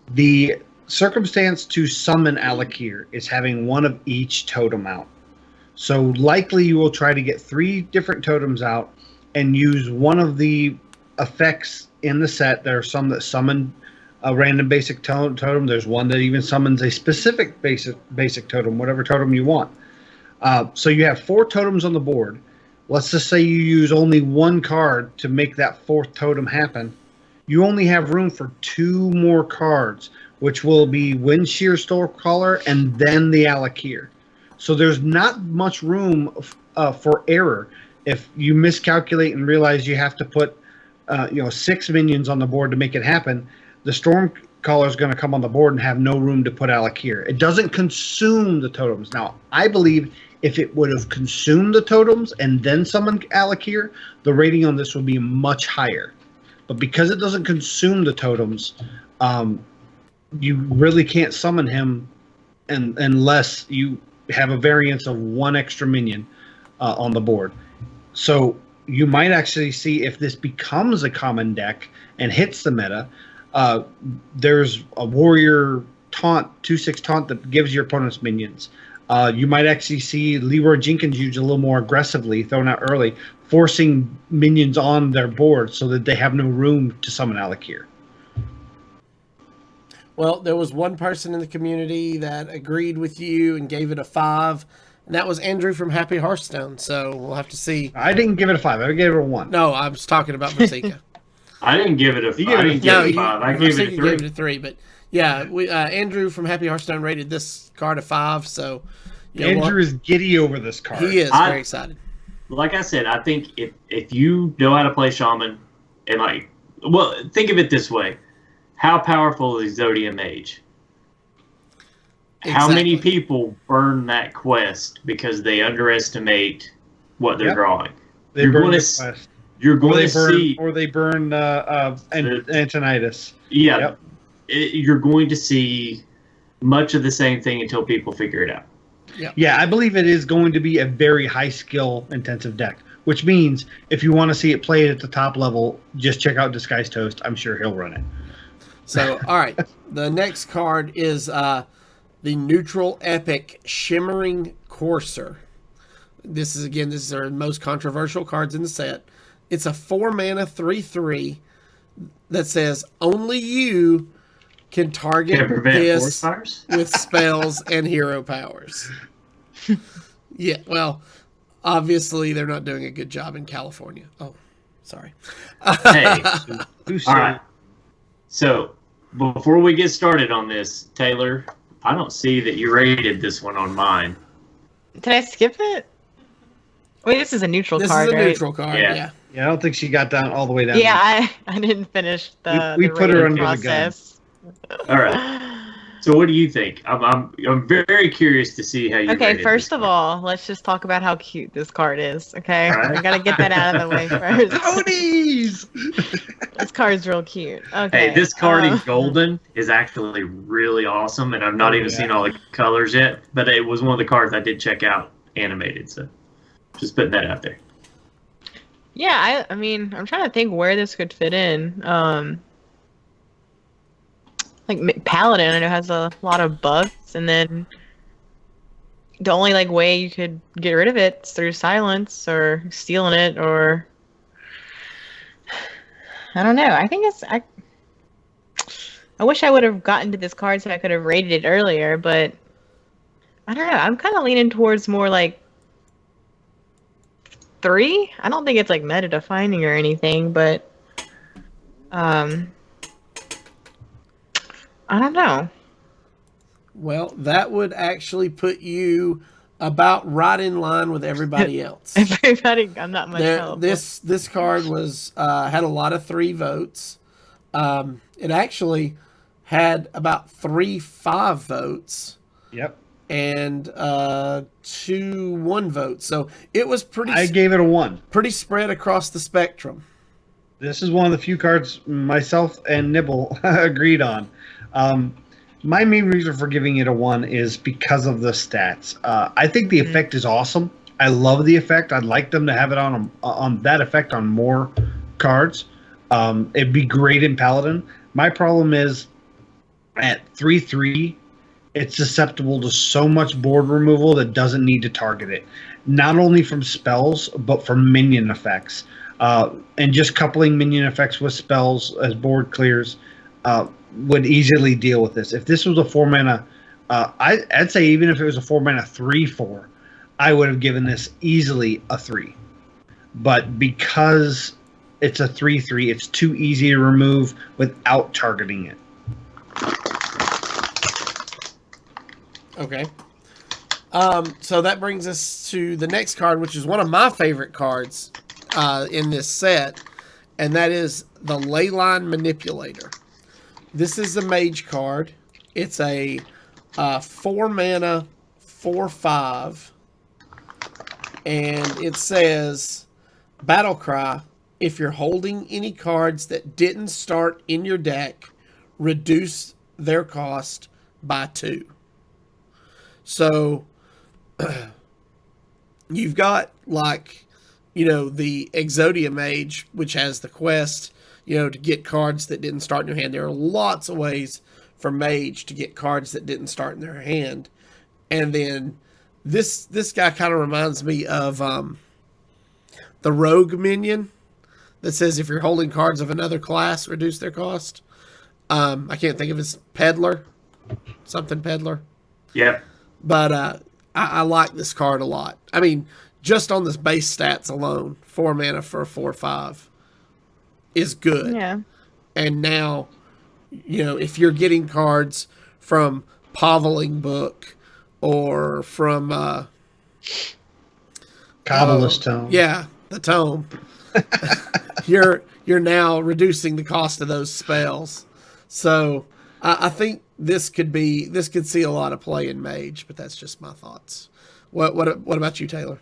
The circumstance to summon Alakir is having one of each totem out. So likely you will try to get 3 different totems out and use one of the effects in the set. There are some that summon a random basic totem. There's one that even summons a specific basic totem, whatever totem you want. So you have 4 totems on the board. Let's just say you use only 1 card to make that 4th totem happen. You only have room for 2 more cards, which will be Wind Shear Storecaller and then the Alakir. So there's not much room for error. If you miscalculate and realize you have to put 6 minions on the board to make it happen, the Stormcaller is going to come on the board and have no room to put Alakir. It doesn't consume the totems. Now, I believe if it would have consumed the totems and then summoned Alakir, the rating on this would be much higher. But because it doesn't consume the totems, you really can't summon him unless you have a variance of 1 extra minion on the board. So you might actually see, if this becomes a common deck and hits the meta, there's a warrior taunt, 2/6 taunt that gives your opponents minions. You might actually see Leroy Jenkins used a little more aggressively, thrown out early, forcing minions on their board so that they have no room to summon Alakir. Well, there was one person in the community that agreed with you and gave it a 5, and that was Andrew from Happy Hearthstone. So we'll have to see. I didn't give it a 5. I gave it a 1. No, I was talking about Sinka. I didn't give it a 5. I didn't give it a 5. I gave it a 3. Gave it a 3, but yeah, Andrew from Happy Hearthstone rated this card a 5. So Andrew is giddy over this card. He is very excited. Like I said, I think if you know how to play Shaman, think of it this way: how powerful is Zodia Mage? Exactly. How many people burn that quest because they underestimate what they're drawing? You're going to see, or they burn Antonidas. Yeah, yep. You're going to see much of the same thing until people figure it out. Yeah, I believe it is going to be a very high skill intensive deck, which means if you want to see it played at the top level, just check out Disguise Toast. I'm sure he'll run it. So, all right, the next card is the neutral epic Shimmering Courser. This is our most controversial cards in the set. It's a 4-mana 3/3 that says only you can target this with spells and hero powers. Yeah, well, obviously they're not doing a good job in California. Oh, sorry. Hey, all right. So before we get started on this, Taylor, I don't see that you rated this one on mine. Did I skip it? Wait, this is a neutral card, This is a right? neutral card, yeah. Yeah, I don't think she got down all the way down. Yeah, I didn't finish we the put her under process. All right. So what do you think? I'm very curious to see how you. Okay, first of all, let's just talk about how cute this card is. Okay, right. I gotta get that out of the way first. Ponies. This card's real cute. Okay. Hey, this card in golden is actually really awesome, and I've not even seen all the colors yet. But it was one of the cards I did check out animated. So just putting that out there. Yeah, I mean, I'm trying to think where this could fit in. Like Paladin, I know has a lot of buffs, and then the only way you could get rid of it is through silence or stealing it, or I don't know. I think I wish I would have gotten to this card so I could have rated it earlier, but I don't know. I'm kind of leaning towards more 3. I don't think it's meta defining or anything, but I don't know. Well, that would actually put you about right in line with everybody else. I'm not much help. This card was had a lot of 3 votes. It actually had about 3 5 votes. Yep. And 2 1 votes. So it was pretty. I gave it a 1. Pretty spread across the spectrum. This is one of the few cards myself and Nibble agreed on. My main reason for giving it a 1 is because of the stats. I think the effect is awesome. I love the effect. I'd like them to have it on that effect on more cards. It'd be great in Paladin. My problem is at 3/3, it's susceptible to so much board removal that doesn't need to target it. Not only from spells, but from minion effects. And just coupling minion effects with spells as board clears would easily deal with this. If this was a 4-mana, I'd say even if it was a 4-mana 3/4, I would have given this easily a 3. But because it's a 3/3, it's too easy to remove without targeting it. Okay. So that brings us to the next card, which is one of my favorite cards in this set, and that is the Leyline Manipulator. This is a mage card. It's a 4-mana 4/5, and it says, Battle Cry, if you're holding any cards that didn't start in your deck, reduce their cost by 2. So you've got, like, the Exodia Mage, which has the quest, to get cards that didn't start in your hand. There are lots of ways for Mage to get cards that didn't start in their hand. And then this guy kind of reminds me of the Rogue minion that says if you're holding cards of another class, reduce their cost. I can't think of his Peddler. Something Peddler. Yep. But I like this card a lot. I mean, just on this base stats alone, 4 mana for a 4/5 is good. Yeah. And now, if you're getting cards from Paveling Book or from Kobolds Tome. Yeah, the Tome. you're now reducing the cost of those spells. So I think this could see a lot of play in Mage, but that's just my thoughts. What about you, Taylor?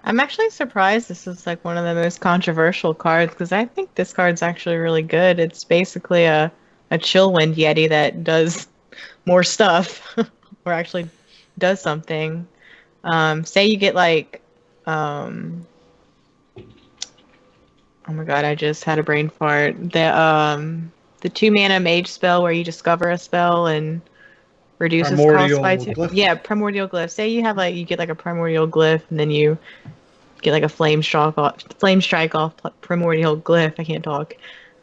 I'm actually surprised this is like one of the most controversial cards because I think this card's actually really good. It's basically a Chillwind Yeti that does more stuff or actually does something. Say you get like oh my god, I just had a brain fart. The 2-mana mage spell where you discover a spell and reduces cost by 2. Glyph. Yeah, primordial glyph. Say you have you get like a primordial glyph and then you get like a flame strike off primordial glyph. I can't talk.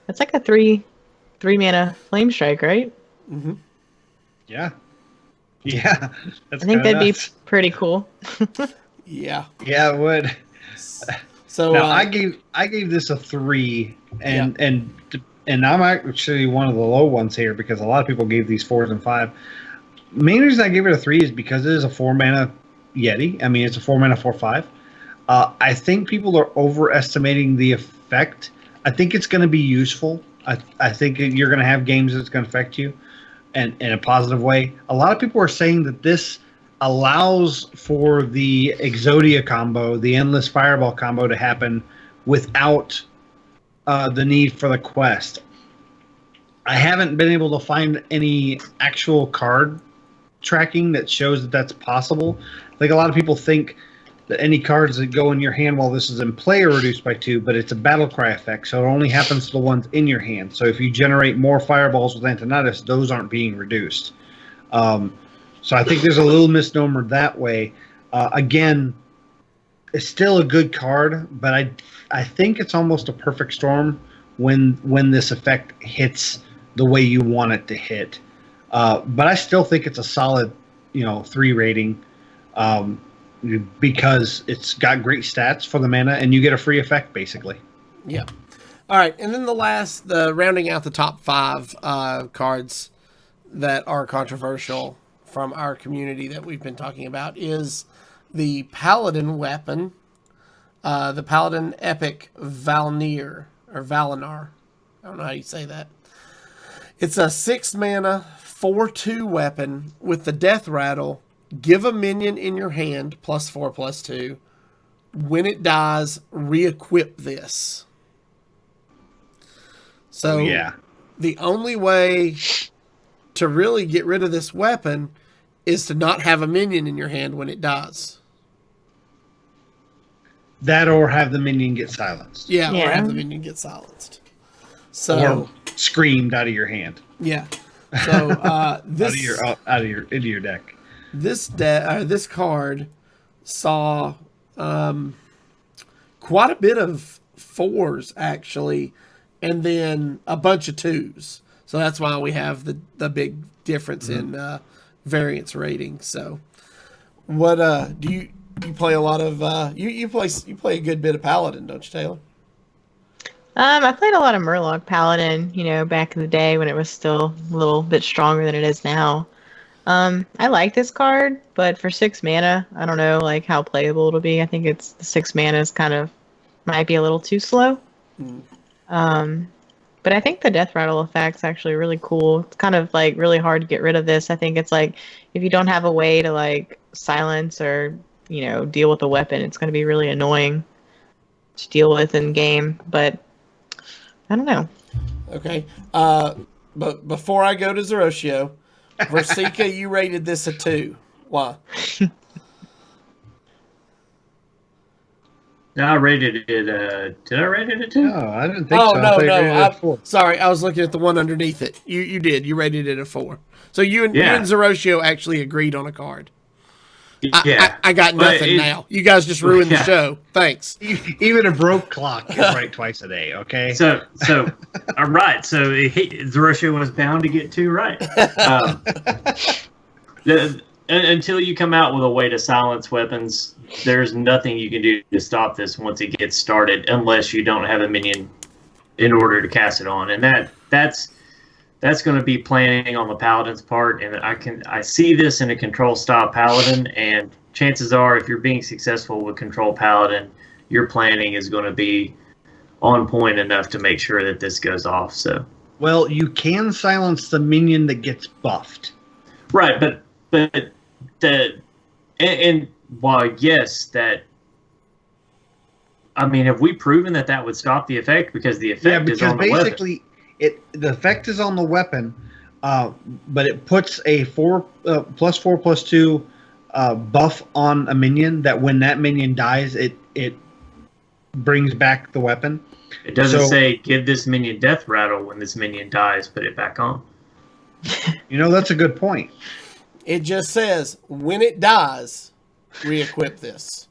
That's like a 3-mana flame strike, right? Mm-hmm. Yeah. Yeah. That's I think that'd be nuts. pretty cool. Yeah. Yeah, it would. So Now, I gave this a 3, and I'm actually one of the low ones here because a lot of people gave these 4s and 5. Main reason I gave it a 3 is because it is a 4-mana Yeti. I mean, it's a 4-mana 4/5. I think people are overestimating the effect. I think it's going to be useful. I think you're going to have games that's going to affect you and in a positive way. A lot of people are saying that this allows for the Exodia combo, the Endless Fireball combo to happen without the need for the quest. I haven't been able to find any actual card tracking that shows that that's possible. I think a lot of people think that any cards that go in your hand while this is in play are reduced by 2, but it's a battle cry effect, so it only happens to the ones in your hand. So if you generate more fireballs with Antonidas, those aren't being reduced. So I think there's a little misnomer that way. Again, it's still a good card, but I think it's almost a perfect storm when this effect hits the way you want it to hit. But I still think it's a solid, 3 rating. Because it's got great stats for the mana, and you get a free effect, basically. Yeah. All right, and then the rounding out the top 5 cards that are controversial from our community that we've been talking about is the Paladin weapon, the Paladin Epic Valnir, or Valinar. I don't know how you say that. It's a 6-mana 4/2 weapon with the Death Rattle. Give a minion in your hand, +4/+2. When it dies, re-equip this. So yeah, the only way to really get rid of this weapon is to not have a minion in your hand when it dies. That or have the minion get silenced. Yeah. Or have the minion get silenced. So or screamed out of your hand. Yeah. So into your deck. This card saw quite a bit of 4s actually, and then a bunch of 2s. So that's why we have the big difference in variance rating. So, what do you play a lot of? You play a good bit of Paladin, don't you, Taylor? I played a lot of Murloc Paladin, back in the day when it was still a little bit stronger than it is now. I like this card, but for 6 mana, I don't know like how playable it'll be. I think it's the 6 mana is might be a little too slow. But I think the Death Rattle effect's actually really cool. It's kind of like really hard to get rid of this. I think it's like if you don't have a way to like silence or deal with a weapon, it's going to be really annoying to deal with in game. But I don't know. Okay. But before I go to Zeroshio, Versika, you rated this a 2. Why? I rated it. Did I rate it a 2? No, I didn't think so. No. Sorry, I was looking at the one underneath it. You did. You rated it a 4. So you and Zeroshio actually agreed on a card. Yeah. I got nothing now. You guys just ruined the show. Thanks. Even a broke clock is right twice a day, okay? So all right. So Zeroshio was bound to get 2 right. Until you come out with a way to silence weapons, there's nothing you can do to stop this once it gets started, unless you don't have a minion in order to cast it on, and that's going to be planning on the Paladin's part. And I see this in a control style Paladin, and chances are, if you're being successful with control Paladin, your planning is going to be on point enough to make sure that this goes off. So, well, you can silence the minion that gets buffed, right? But while yes, have we proven that would stop the effect? Because the effect is on the basically weapon. The effect is on the weapon, but it puts a +4/+2 buff on a minion that when that minion dies, it brings back the weapon. It doesn't say give this minion Death Rattle when this minion dies. Put it back on. That's a good point. It just says when it dies, re-equip this.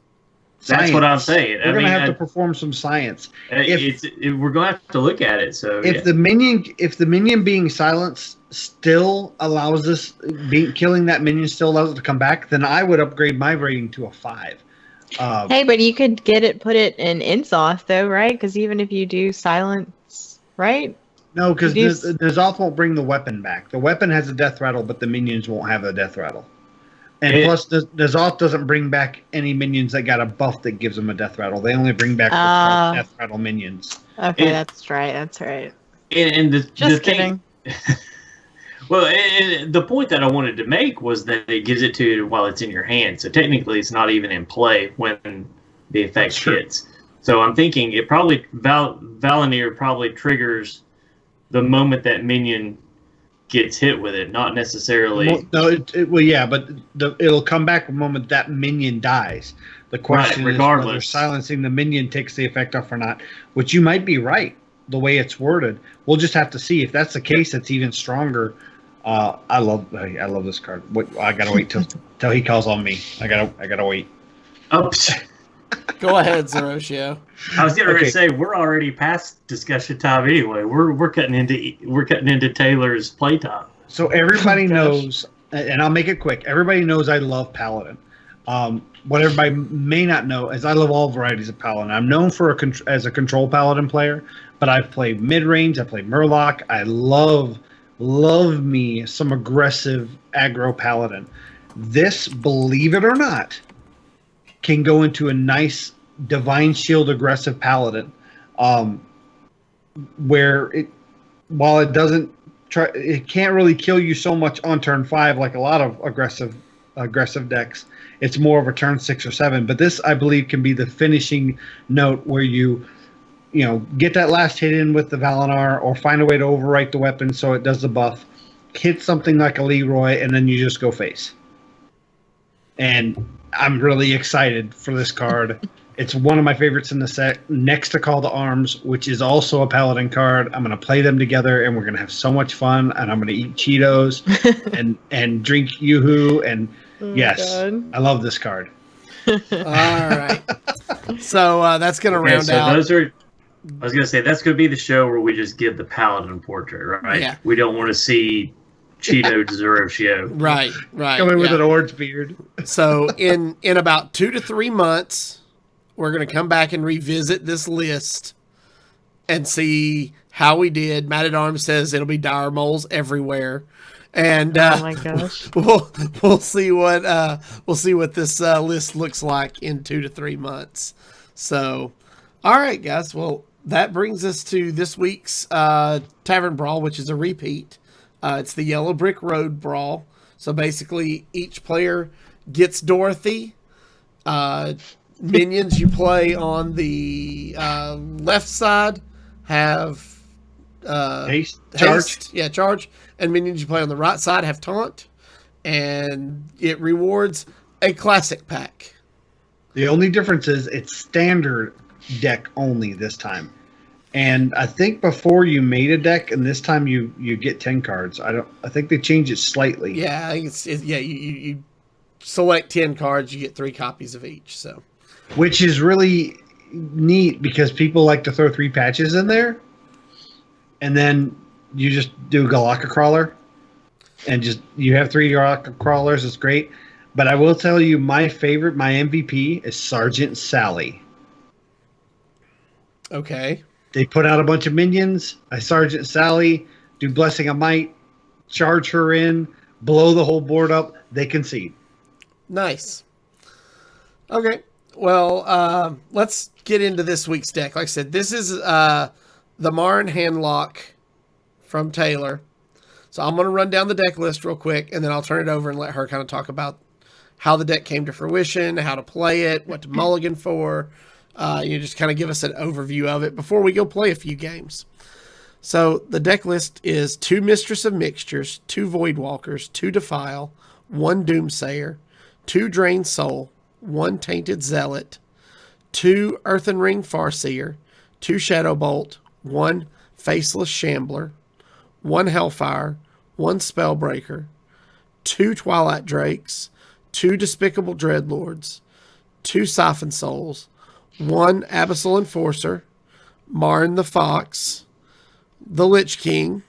That's what I'm saying. We're going to have to perform some science. We're going to have to look at it. So if the minion being silenced still allows us, killing that minion still allows it to come back, then I would upgrade my rating to a 5. Hey, but you could put it in Inzoth though, right? Because even if you do silence, right? No, because N'Zoth won't bring the weapon back. The weapon has a death rattle, but the minions won't have a death rattle. And plus, N'Zoth doesn't bring back any minions that got a buff that gives them a death rattle. They only bring back the death rattle minions. Okay, that's right. That's right. Just kidding. Well, and the point that I wanted to make was that it gives it to you while it's in your hand. So technically, it's not even in play when the effect hits. So I'm thinking it probably Valinir probably triggers the moment that minion gets hit with it, not necessarily. But it'll come back the moment that minion dies. The question is whether silencing the minion takes the effect off or not, which you might be right the way it's worded. We'll just have to see. If that's the case, it's even stronger. I love this card. I gotta wait till he calls on me. I gotta wait. Oops. Go ahead, Zeroshio. I was going to say we're already past discussion time anyway. We're cutting into Taylor's playtime. So everybody knows, and I'll make it quick. Everybody knows I love Paladin. What everybody may not know is I love all varieties of Paladin. I'm known as a control Paladin player, but I've played mid range. I played Murloc. I love me some aggressive aggro Paladin. This, believe it or not, can go into a nice Divine Shield aggressive Paladin, where while it doesn't it can't really kill you so much on turn 5 like a lot of aggressive decks. It's more of a turn 6 or 7. But this, I believe, can be the finishing note where you get that last hit in with the Valinor, or find a way to overwrite the weapon so it does the buff, hit something like a Leroy, and then you just go face. And I'm really excited for this card, It's one of my favorites in the set, next to Call to Arms, which is also a Paladin card. I'm going to play them together, and we're going to have so much fun, and I'm going to eat Cheetos and drink Yoo-Hoo, and yes, I love this card. All right. So that's going to round out. Those are. I was going to say, that's going to be the show where we just give the Paladin portrait, right? Yeah. We don't want to see Cheeto Deservio. Right. Coming with an orange beard. So in about 2 to 3 months, we're going to come back and revisit this list and see how we did. Matt at Arms says it'll be dire moles everywhere. And oh my gosh. we'll see what this list looks like in 2 to 3 months. So, all right, guys. Well, that brings us to this week's Tavern Brawl, which is a repeat. It's the Yellow Brick Road Brawl. So basically, each player gets Dorothy. Minions you play on the left side have Haste. Charge. And minions you play on the right side have Taunt. And it rewards a classic pack. The only difference is it's standard deck only this time. And I think before you made a deck, and this time you get 10 cards. I think they changed it slightly. Yeah, I think you select 10 cards, you get 3 copies of each. So, which is really neat because people like to throw 3 patches in there, and then you just do a Galactica Crawler, and you have 3 Galactica Crawlers. It's great. But I will tell you, my favorite, my MVP is Sergeant Sally. Okay. They put out a bunch of minions. I Sergeant Sally, do Blessing of Might, charge her in, blow the whole board up. They concede. Nice. Okay. Well, let's get into this week's deck. Like I said, this is the Marin HandLock from Taylor. So I'm going to run down the deck list real quick, and then I'll turn it over and let her kind of talk about how the deck came to fruition, how to play it, what to mulligan for. You just kind of give us an overview of it before we go play a few games. So the deck list is 2 Mistress of Mixtures, 2 Voidwalkers, 2 Defile, 1 Doomsayer, 2 Drained Soul, 1 Tainted Zealot, 2 Earthen Ring Farseer, 2 Shadowbolt, 1 Faceless Shambler, 1 Hellfire, 1 Spellbreaker, 2 Twilight Drakes, 2 Despicable Dreadlords, 2 Siphon Souls, 1 Abyssal Enforcer, Marin the Fox, the Lich King,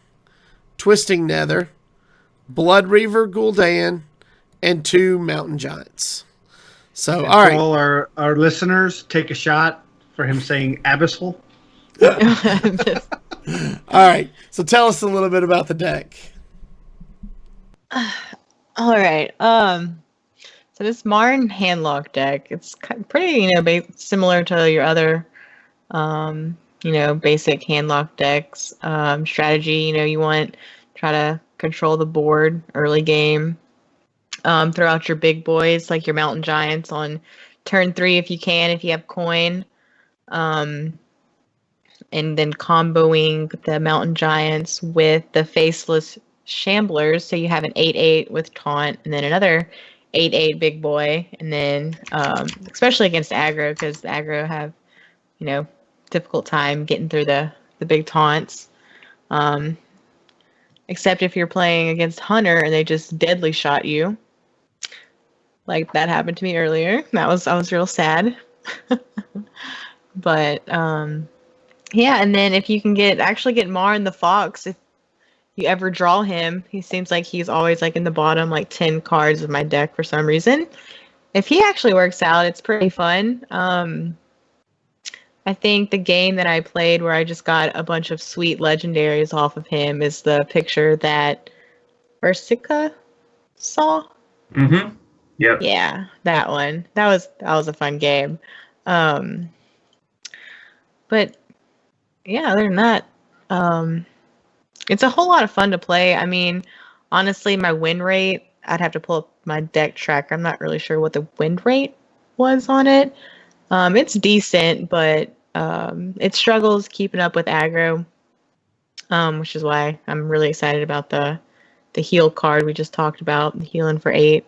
Twisting Nether, Blood Reaver Gul'dan, and 2 Mountain Giants. So, all right. All our listeners, take a shot for him saying Abyssal. All right. So tell us a little bit about the deck. All right. So this Marin HandLock deck, it's pretty, similar to your other, basic handlock decks. Strategy, you want try to control the board early game. Throw out your big boys like your Mountain Giants on turn 3 if you can, if you have coin. And then comboing the Mountain Giants with the Faceless Shamblers, so you have an 8/8 with Taunt, and then another 8/8 big boy, and then especially against aggro, because the aggro have difficult time getting through the big taunts, except if you're playing against Hunter and they just deadly shot you, like that happened to me earlier. I was real sad. But yeah, and then if you can get Marin the Fox, if you ever draw him, he seems like he's always like in the bottom 10 cards of my deck for some reason. If he actually works out, it's pretty fun. I think the game that I played where I just got a bunch of sweet legendaries off of him is the picture that Sinka saw. Mm-hmm. Yep. Yeah, that one. That was a fun game. But yeah, other than that, it's a whole lot of fun to play. I mean, honestly, my win rate, I'd have to pull up my deck tracker. I'm not really sure what the win rate was on it. It's decent, but it struggles keeping up with aggro, which is why I'm really excited about the heal card we just talked about, the healing for 8.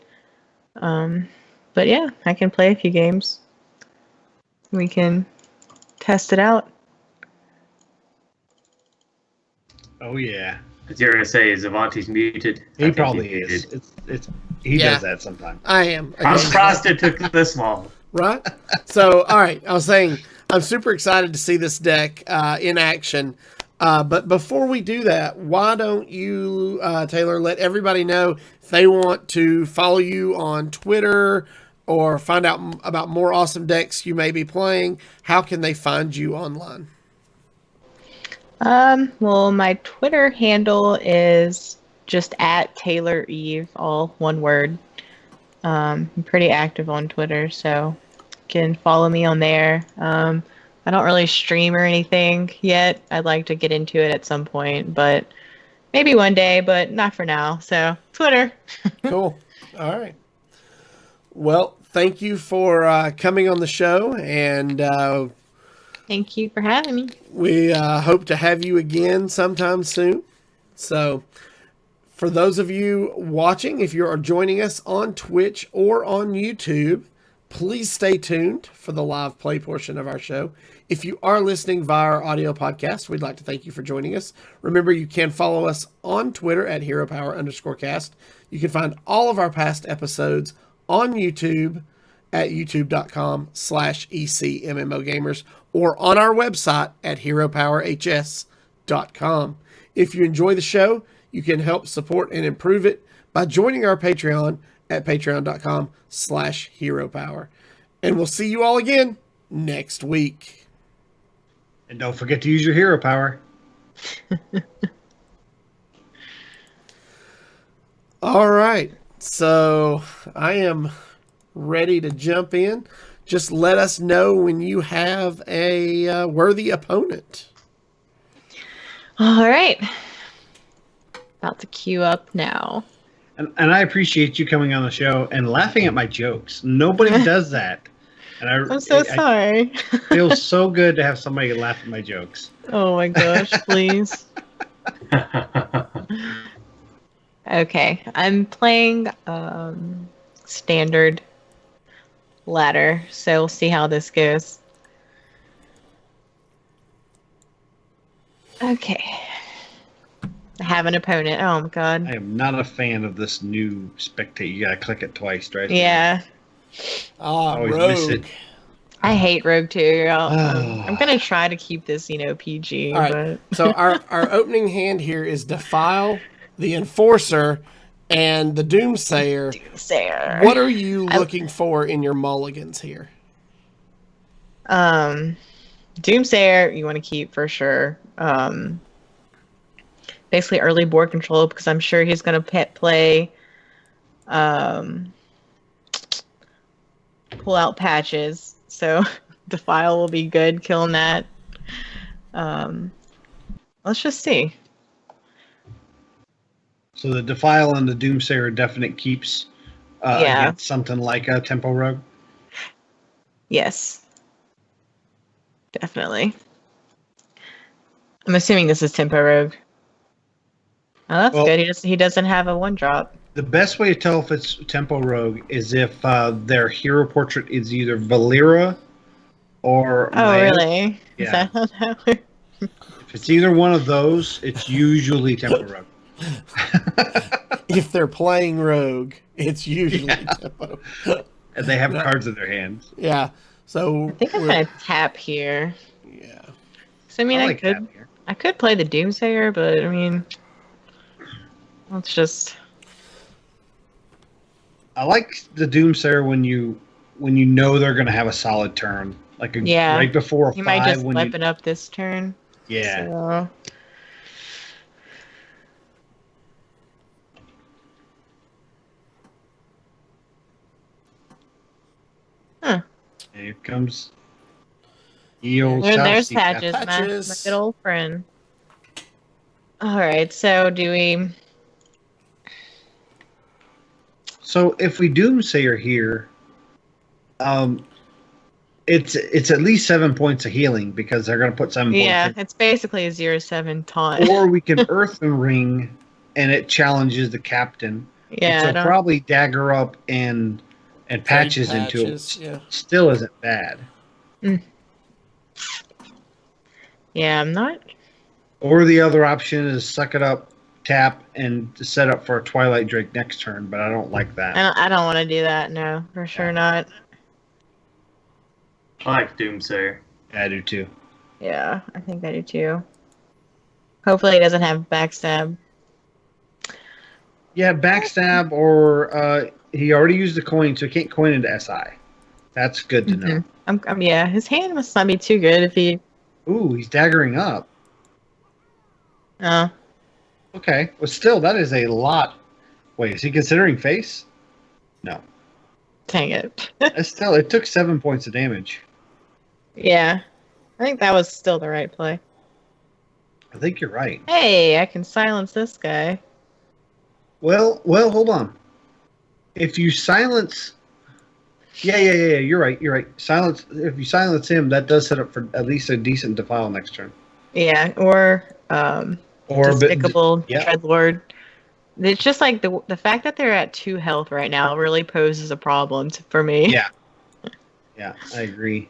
But yeah, I can play a few games. we can test it out. Oh yeah, You're gonna say Zavanti's muted. I he think probably he's is. muted. He Yeah. does that sometimes. I am. I'm surprised it took this long. Right? So, all right. I was saying, I'm super excited to see this deck in action. But before we do that, why don't you, Taylor, let everybody know if they want to follow you on Twitter or find out about more awesome decks you may be playing? How can they find you online? Well, my Twitter handle is just at TaylorEve, all one word. I'm pretty active on Twitter, so you can follow me on there. I don't really stream or anything yet. I'd like to get into it at some point, but maybe one day, but not for now. So, Twitter. Cool. All right. Well, thank you for coming on the show, and Thank you for having me. we hope to have you again sometime soon. So, for those of you watching, if you are joining us on Twitch or on YouTube, please stay tuned for the live play portion of our show. If you are listening via our audio podcast, we'd like to thank you for joining us. Remember, you can follow us on Twitter at HeroPower_cast. You can find all of our past episodes on YouTube at youtube.com/ECMMOGamers or on our website at HeroPowerHS.com. If you enjoy the show, you can help support and improve it by joining our Patreon at patreon.com/HeroPower. And we'll see you all again next week. And don't forget to use your hero power. All right. So I am ready to jump in. Just let us know when you have a worthy opponent. All right. About to queue up now. And I appreciate you coming on the show and laughing at my jokes. Nobody does that. And I'm so sorry. I feel so good to have somebody laugh at my jokes. Oh my gosh, please. Okay, I'm playing standard ladder, so we'll see how this goes. Okay. I have an opponent. Oh my god. I am not a fan of this new spectate. You gotta click it twice, right? Yeah. Always miss it. Rogue. I hate Rogue too. I'm gonna try to keep this, PG. All right. So our opening hand here is Defile, the Enforcer, and the Doomsayer. Doomsayer. What are you looking for in your mulligans here? Doomsayer, you want to keep for sure. Basically early board control because I'm sure he's gonna play. Pull out patches, so Defile will be good killing that. Let's just see. So the Defile and the Doomsayer are definite keeps against something like a Tempo Rogue? Yes. Definitely. I'm assuming this is Tempo Rogue. Oh, that's good. He doesn't have a 1-drop. The best way to tell if it's Tempo Rogue is if their hero portrait is either Valera or Oh, Maya. really? Yeah. Is that how that works? If it's either one of those, it's usually Tempo Rogue. If they're playing Rogue, it's usually Tempo. And they have cards in their hands. Yeah. So I think I'm gonna tap here. Yeah. So I like that here. I could play the Doomsayer, but I mean, let's just. I like the Doomsayer when you know they're going to have a solid turn, like right before a You 5. might just when weapon up this turn. Yeah. So. Huh. Here comes Eel. There's Patches, my Patches. good old friend. All right, so do we? So if we Doomsayer here, it's at least 7 points of healing because they're going to put 7 Yeah, points. it's basically a 0-7 taunt. Or we can Earthen Ring, and it challenges the captain. Yeah, And so probably Dagger Up and Patches into it. Yeah. Still isn't bad. Yeah, I'm not. Or the other option is suck it up, tap, and set up for a Twilight Drake next turn, but I don't like that. I don't want to do that. No, for sure not. I like Doomsayer. Yeah, I do too. Yeah, I think I do too. Hopefully, he doesn't have backstab. Yeah, backstab, or he already used the coin, so he can't coin into SI. That's good to know. Yeah, his hand must not be too good if he. Ooh, he's daggering up. Oh. Okay, well, still, that is a lot. Wait, is he considering face? No. Dang it. Still, it took 7 points of damage. Yeah, I think that was still the right play. I think you're right. Hey, I can silence this guy. Well, hold on. If you silence, yeah, you're right. Silence. If you silence him, that does set up for at least a decent defile next turn. Yeah, or Despicable yeah. Dreadlord. It's just like the fact that they're at 2 health right now really poses a problem for me. Yeah, I agree.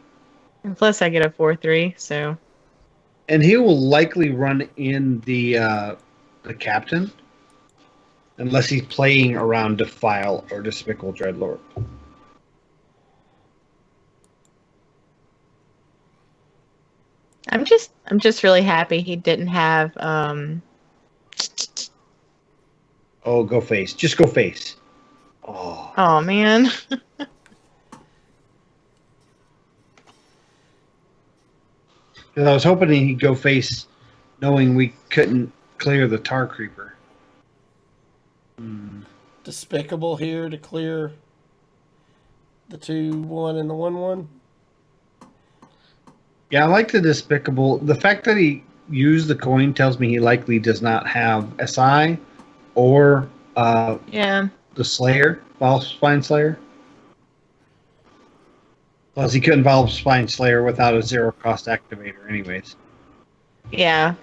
And plus, I get a 4/3, so. And he will likely run in the captain, unless he's playing around Defile or Despicable Dreadlord. I'm just really happy he didn't have Oh, go face. Just go face. Oh man. Because I was hoping he'd go face, knowing we couldn't clear the Tar Creeper. Despicable here to clear the 2/1 and the 1/1. Yeah, I like the Despicable. The fact that he used the coin tells me he likely does not have SI or Yeah. the Slayer, Valve Spine Slayer. Plus, he couldn't Valve Spine Slayer without a zero-cost activator anyways. Yeah.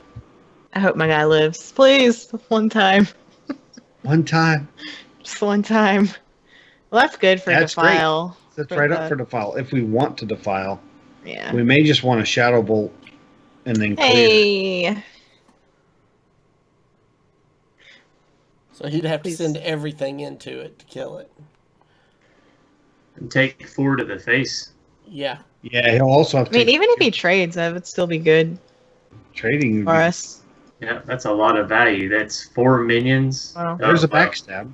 I hope my guy lives. Please, one time. One time. Just one time. Well, that's good for That's Defile. That's right up for Defile. If we want to Defile, Yeah. we may just want a Shadow Bolt and then clear. Hey. So he'd have Please. to send everything into it to kill it. And take 4 to the face. Yeah. Yeah, he'll also have I to mean, even if he trades, that would still be good trading. would for be- us. Yeah, that's a lot of value. That's 4 minions. Wow. There's a wow. backstab.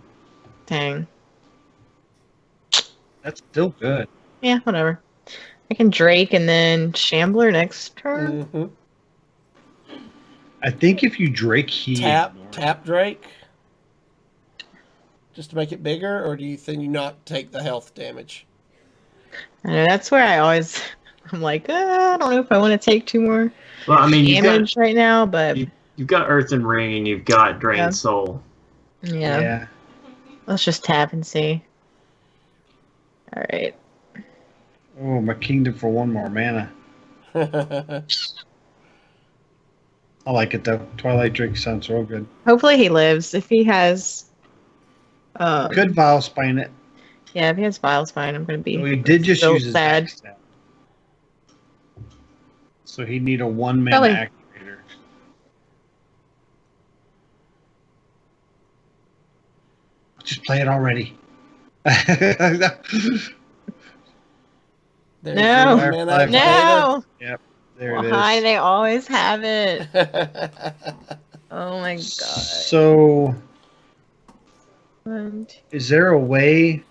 Dang. That's still good. Yeah, whatever. I can Drake and then Shambler next turn. Mm-hmm. I think if you Drake, he Tap Drake. Just to make it bigger, or do you think you not take the health damage? I know, that's where I'm like, I don't know if I want to take 2 more Well, I mean, damage right now, but you've got Earthen Ring and you've got Drained Yeah. Soul. yeah. Let's just tap and see. All right. Oh, my kingdom for 1 more mana. I like it though. Twilight Drake sounds real good. Hopefully he lives. If he has, Good Vile Spine it. yeah, if he has Vile Spine, I'm gonna be. We did just so use his sad. backstab. So he'd need a 1 mana Probably. activator. Just play it already. There's No. your mana No. There it Why is. they always have it? activator. Oh my god. So, And is there a way?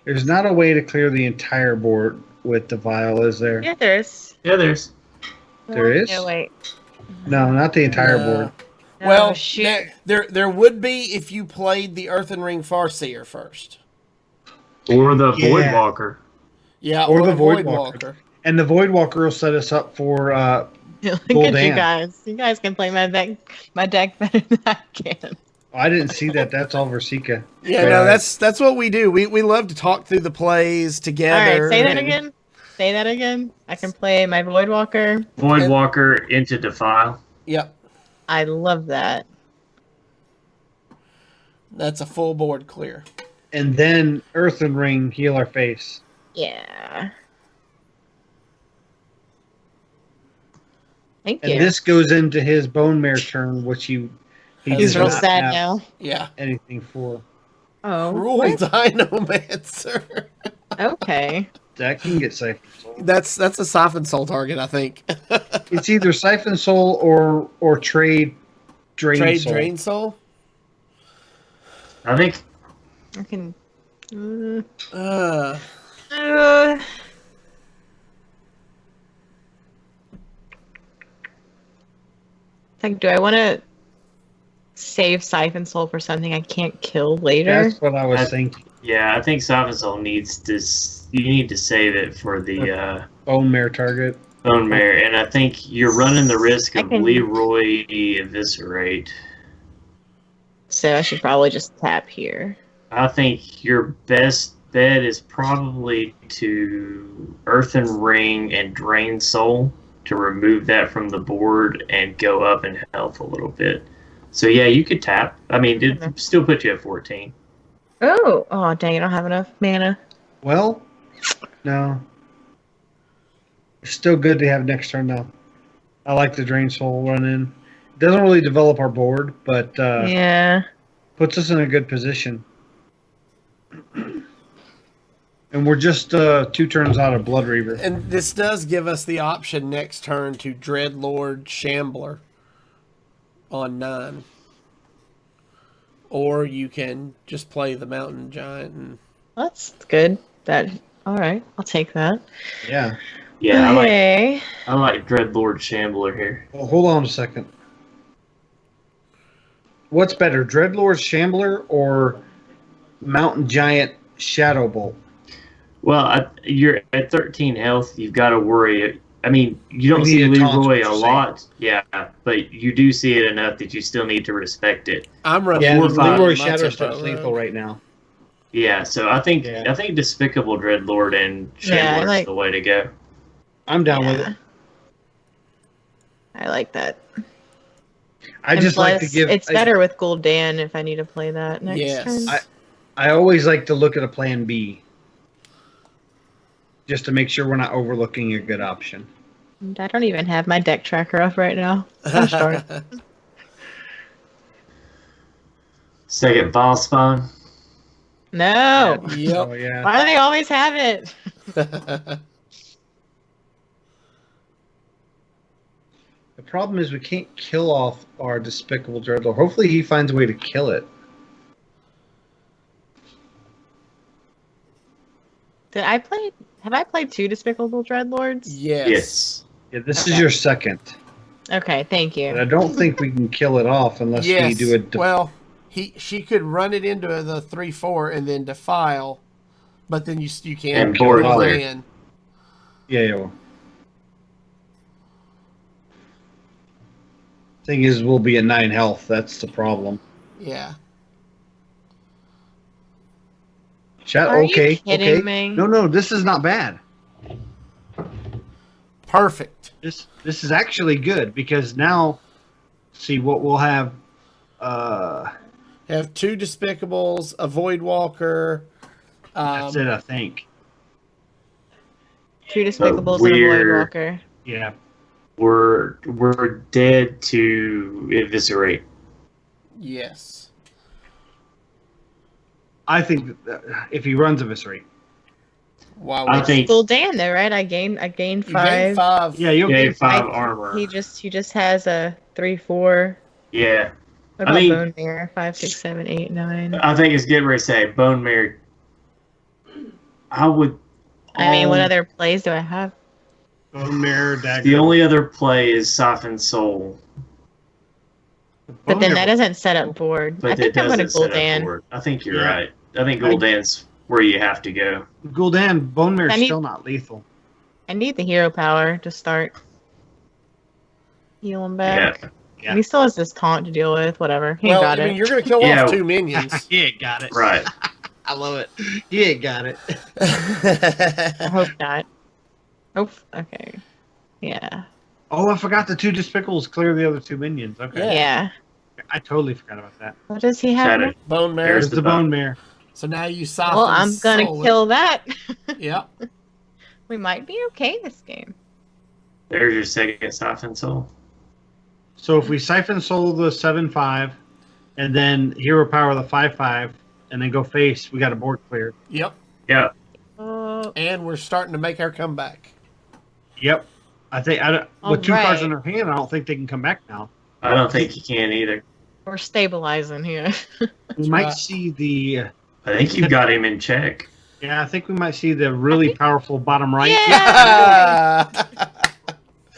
There's not a way to clear the entire board with the vial, is there? yeah, there's. Yeah, there's. There is? No, wait. No, not the entire board. No, Well, shoot. there would be if you played the Earthen Ring Farseer first. Or the Yeah. Voidwalker. Yeah, Or or the the Voidwalker. Voidwalker. And the Voidwalker will set us up for Look Full at you dam. guys. You guys can play my deck better than I can. I didn't see that. That's all Versika. Yeah, no, that's what we do. We love to talk through the plays All together. right, say that and- again. Say that again. I can play my Voidwalker. Voidwalker into Defile. Yep, I love that. that's a full board clear. and then Earthen Ring, heal our face. Yeah. Thank And you. this goes into his Bone Mare turn, which he He's does real not sad have now. Yeah. anything for. Oh. Cruel what? Dinomancer. Okay. That can get Siphon Soul. That's a Siphon Soul target, I think. It's either Siphon Soul or trade Drain Soul. Drain Soul? I think I can. Uh, Like, do I want to save Siphon Soul for something I can't kill later? That's what I was thinking. I think Siphon Soul needs to. You need to save it for the Bone Mare target. Bone Mare, and I think you're running the risk I of can- Leroy Eviscerate. So I should probably just tap here. I think your best bet is probably to Earthen Ring and Drain Soul to remove that from the board and go up in health a little bit. So yeah, you could tap. I mean, it still put you at 14. Oh, dang! I don't have enough mana. Well, no. It's still good to have next turn, though. I like the Drain Soul run in. It doesn't really develop our board, but Yeah. puts us in a good position. And we're just 2 turns out of Blood Reaver. and this does give us the option next turn to Dreadlord Shambler on 9. Or you can just play the Mountain Giant. And That's good. All right. I'll take that. Yeah. Yeah, Okay. I like Dreadlord Shambler here. Well, hold on a second. What's better, Dreadlord Shambler or Mountain Giant Shadow Bolt? Well, you're at 13 health. You've got to worry. I mean, you don't We see need a taunt, Leroy what a you're lot, yeah, but you do see it enough that you still need to respect it. I'm running Yeah, 4 or 5 Leroy in my Shadow tempo starts round. lethal right now. Yeah, so I think Yeah. Despicable Dreadlord and Yeah, I Shambler is like- the way to go. I'm down with Yeah. it. I like that. I And just like to plus, give. It's better with Gul'dan if I need to play that next Yes. turn. I always like to look at a plan B, just to make sure we're not overlooking a good option. And I don't even have my deck tracker up right now. Gosh darn. Second ball spawn. No. Yep. Oh yeah. Why do they always have it? The problem is we can't kill off our Despicable Dreadlord. Hopefully he finds a way to kill it. Have I played 2 Despicable Dreadlords? Yes. Yeah, this is your second. Okay, thank But I you. don't think we can kill it off unless we Yes. do a. Well, she could run it into the 3/4 and then defile, but then you can't And board kill clear. land. Yeah. Thing is, we'll be at 9 health. That's the problem. Yeah. Chat. Are you Okay. kidding Okay. me? No. This is not bad. Perfect. This is actually good because now, see what we'll have. Have 2 Despicables, a Voidwalker. That's it, I think. 2 Despicables and a weird- Voidwalker. Yeah. We're dead to Eviscerate. Yes. I think that if he runs Eviscerate. Wow. I think Gul'dan though, right? I gained you gain 5. 5. Yeah, you'll yeah, get 5 I- armor. He just has a 3/4. Yeah, What I about mean- Bone Mare? 5, 6, 7, 8, 9. I think it's getting ready to say Bone Mare. I would. I mean, what other plays do I have? Bone Mare, Dagger. The only other play is Siphon Soul, But then that doesn't set up board. but I think it I'm going to doesn't set up Gul'dan. board. I think you're Yeah. right. I think Gul'dan's where you have to go. Gul'dan, Bone Mare's I need- still not lethal. I need the hero power to start healing back. Yeah. And he still has this taunt to deal with. Whatever. He Well, got I it. mean, you're going to kill Yeah. off 2 minions. He ain't got it. Right. I love it. He ain't got it. I hope not. Oh, okay. Yeah. Oh, I forgot the 2 Despicables clear the other 2 minions. Okay. Yeah. I totally forgot about that. What does he have? Shadow. Bone Mare. There's There's the Bone Mare. So now you siphon. Well, I'm gonna soul kill that. it. Yep. We might be okay this game. There's your second siphon soul. So if we siphon soul the 7/5, and then hero power the 5/5, and then go face, we got a board clear. Yep. Yeah. And we're starting to make our comeback. Yep. I think with 2 cards in their hand, I don't think they can come back now. I don't think you can either. We're stabilizing here. We might see the. I think you got him in check. Yeah, I think we might see the really powerful bottom right. Yeah.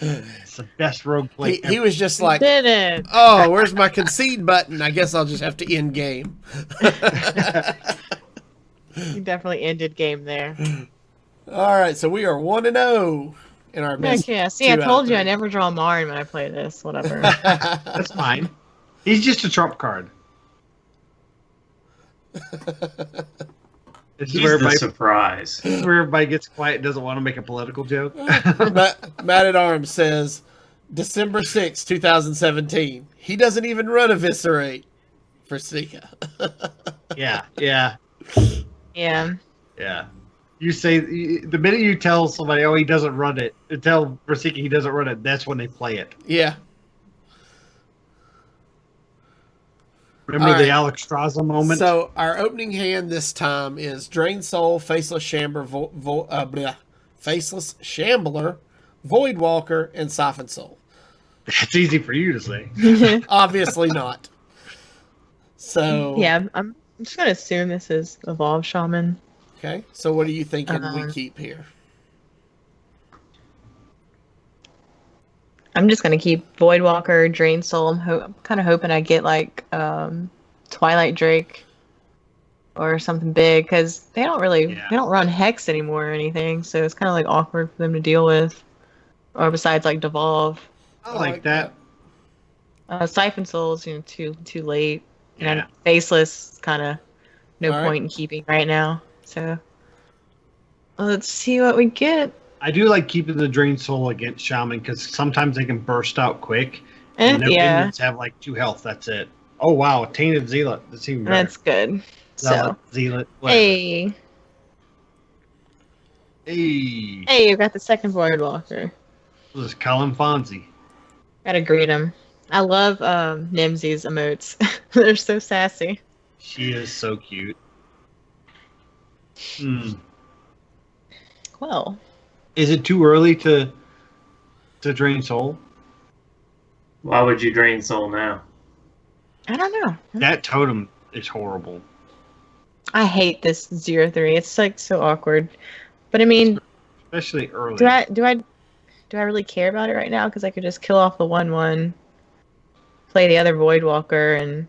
It's the best rogue play. He was just like, Did it. oh, where's my concede button? I guess I'll just have to end game. You definitely ended game there. All right, so we are 1-0 in our Heck best. yeah. See, I told you I never draw Marin when I play this. Whatever. That's fine. He's just a trump card. This is He's where the everybody, surprise. this is where everybody gets quiet and doesn't want to make a political joke. Matt at Arms says, December 6, 2017. He doesn't even run Eviscerate for Sinka. Yeah. Yeah. You say the minute you tell somebody, oh, he doesn't run it, tell Rasika he doesn't run it. That's when they play it. Yeah. Remember All the right. Alex Straza moment? So our opening hand this time is Drain Soul, Faceless Shambler, Faceless Shambler, Voidwalker, and Siphon Soul. It's easy for you to say. Obviously not. So Yeah, I'm just gonna assume this is Evolve Shaman. okay. So what are you thinking we keep here? I'm just gonna keep Voidwalker, Drain Soul. I'm kind of hoping I get like Twilight Drake or something big because they don't run Hex anymore or anything, so it's kind of like awkward for them to deal with. Or besides like Devolve, I like that. Siphon Soul's too late, and Yeah. Faceless kind of no All right. point in keeping right now. So let's see what we get. I do like keeping the Drain Soul against Shaman because sometimes they can burst out quick. And their Yeah, minions have like 2 health. That's it. Oh, wow. Tainted Zealot. That's even better. that's good. Zealot, So Zealot. Whatever. hey, Hey. you got the second Voidwalker. This is Colin Fonzie. Gotta greet him. I love Nimsy's emotes. They're so sassy. She is so cute. Well, Is it too early to drain soul? Why would you drain soul now? I don't know. That totem is horrible. I hate this 0-3. It's like so awkward. But I mean, Especially early. do I really care about it right now? Because I could just kill off the 1/1, play the other Voidwalker, and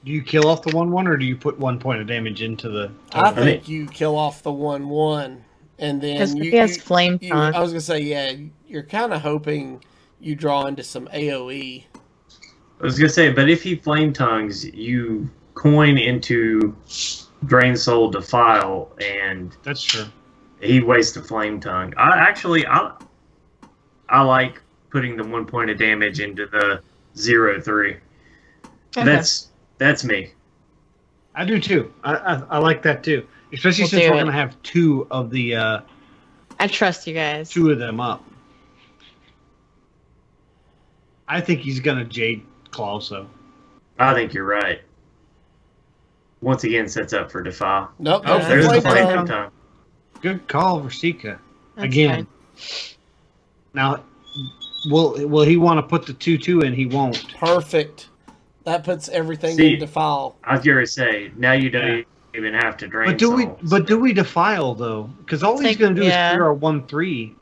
Do you kill off the 1/1 or do you put 1 point of damage into the I totem? think you kill off the 1/1, and then because he has Flame I Taunt. was gonna say, yeah, you're kind of hoping you draw into some AOE. I was gonna say, but if he flame tongues, you coin into drain soul defile, and That's true. he wastes a flame tongue. I like putting the 1 point of damage into the 0-3. Okay. That's me. I do too. I like that too. Especially We'll since do we're it. going to have 2 of the I trust you guys. 2 of them up. I think he's going to Jade Claw so. I think you're right. Once again, sets up for defile. Nope. Oh, no There's flame the flame tongue. tongue. Good call, Rasika. That's Again. fine. Now, will he want to put the 2/2 in? He won't. Perfect. That puts everything See, in defile. I was gonna say, now you don't even have to drain But do we? soul. But do we defile though? Because all he's Like, going to do yeah. is clear our 1/3.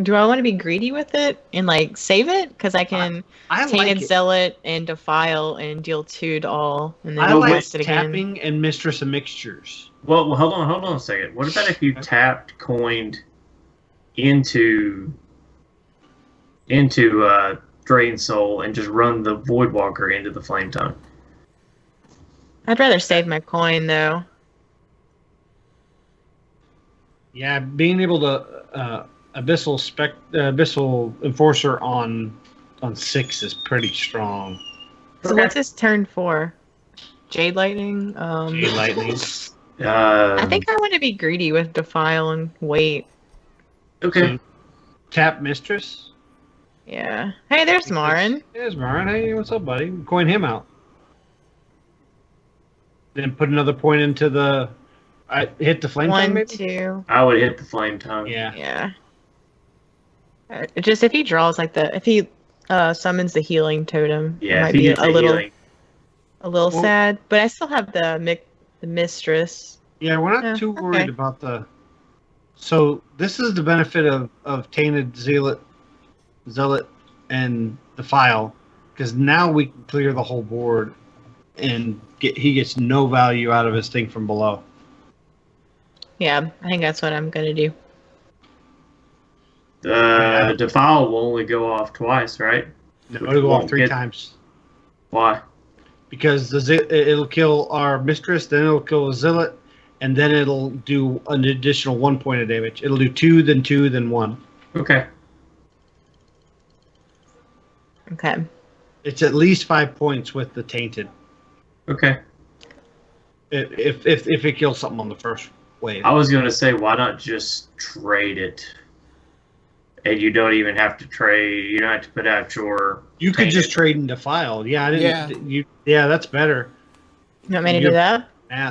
Do I want to be greedy with it and like save it? Because I can I Tainted like it. Zealot and Defile and deal 2 to all, and then I I'll like waste it again. tapping and Mistress of Mixtures. Well, hold on a second. What about if you tapped, coined into drain soul and just run the Voidwalker into the flame tongue? I'd rather save my coin though. Yeah, being able to Abyssal Enforcer on 6 is pretty strong. So what's his turn for? Jade Lightning. Jade Lightning. I think I want to be greedy with Defile and wait. Okay. So, tap Mistress. Yeah. Hey, there's Marin. There's Marin. Hey, what's up, buddy? Coin him out. Then put another point into the. Hit the flame tongue, 1, maybe? 2. I would hit the flame tongue. Yeah. Yeah. Just if he draws like if he summons the healing totem, it Yeah, might if he be gets a little healing. Well, sad. But I still have the mistress. Yeah, we're not too worried about the. So this is the benefit of Tainted Zealot, and Defile, because now we can clear the whole board, and he gets no value out of his thing from below. Yeah, I think that's what I'm gonna do. Defile will only go off twice, right? It'll go off 3 times. Why? Because it'll kill our Mistress, then it'll kill a Zealot, and then it'll do an additional 1 point of damage. It'll do 2, then 2, then 1. Okay. Okay. It's at least 5 points with the Tainted. Okay. If it kills something on the first wave. I was gonna say, why not just trade it? And you don't even have to trade. You don't have to put out your. You could just trade and Defile. Yeah, I didn't. Yeah, that's better. You want me to do that?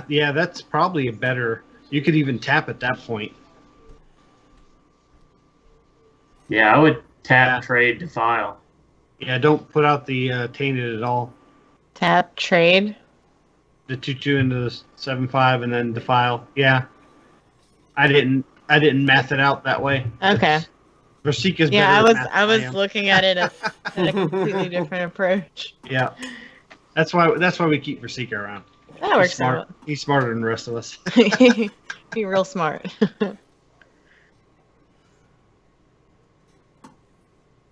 Yeah, that's probably a better. You could even tap at that point. Yeah, I would tap, trade, Defile. Yeah, don't put out the Tainted at all. Tap, trade. The 2/2 into the 7/5 and then Defile. Yeah, I didn't math it out that way. Okay. Versika's yeah, better. I was looking at it in a completely different approach. Yeah, that's why we keep Versika around. That works out. He's smarter than the rest of us. Be real smart.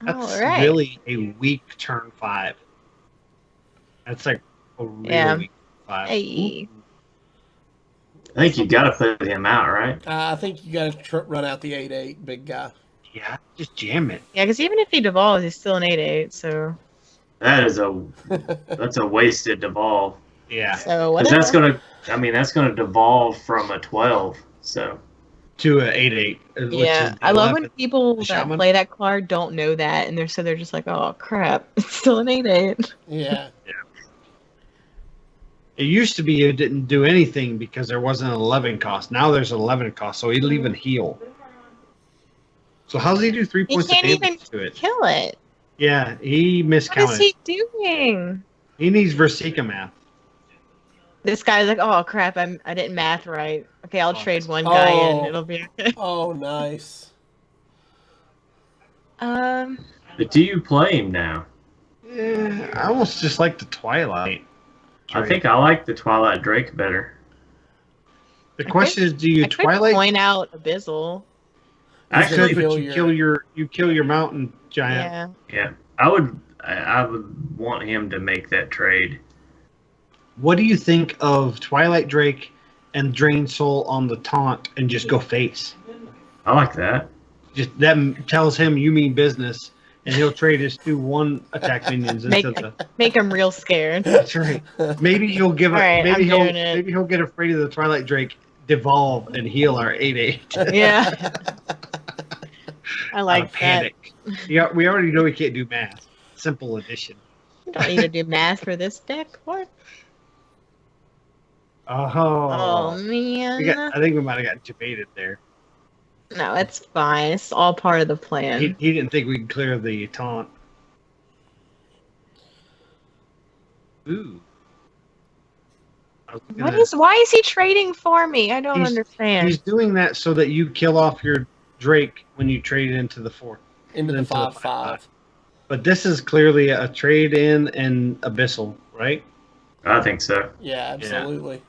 That's right. really a weak turn 5. That's like a really weak 5. Hey. I think you gotta put him out, right? I think you got to run out the 8/8 big guy. Yeah, just jam it. Yeah, because even if he devolves, he's still an 8/8. So. That's a wasted devolve. Yeah. So what? Because that's gonna devolve from a 12. So. To a 8/8. Yeah, I love when people that play that card don't know that, and they're just like, "Oh crap, it's still an 8/8." Yeah. It used to be it didn't do anything because there wasn't an 11 cost. Now there's an 11 cost, so it'll even heal. So how does he do 3 points of damage even to it? Kill it. Yeah, he miscounted. What is he doing? He needs Versika math. This guy's like, "Oh crap, I didn't math right. Okay, I'll trade one guy and it'll be okay." Oh, nice. But do you play him now? Yeah, I almost just like the Twilight. I think I like the Twilight Drake better. The question is, do you I could Twilight? point out Abyssal. Actually, but you kill your mountain giant. Yeah. I would want him to make that trade. What do you think of Twilight Drake and Drain Soul on the taunt and just go face? I like that. Just that tells him you mean business, and he'll trade his 2/1 attack minions into the. Make him real scared. That's right. Maybe he'll give a. Right, maybe he'll get afraid of the Twilight Drake, devolve, and heal our 8/8. Yeah. I like that. Panic. Yeah, we already know we can't do math. Simple addition. You don't need to do math for this deck. What? Oh Man. I think we might have got debated there. No, it's fine. It's all part of the plan. He didn't think we could clear the taunt. Ooh. Why is he trading for me? I don't understand. He's doing that so that you kill off your Drake when you trade it into the 4. Into the 5/5. But this is clearly a trade in and Abyssal, right? I think so. Yeah, absolutely.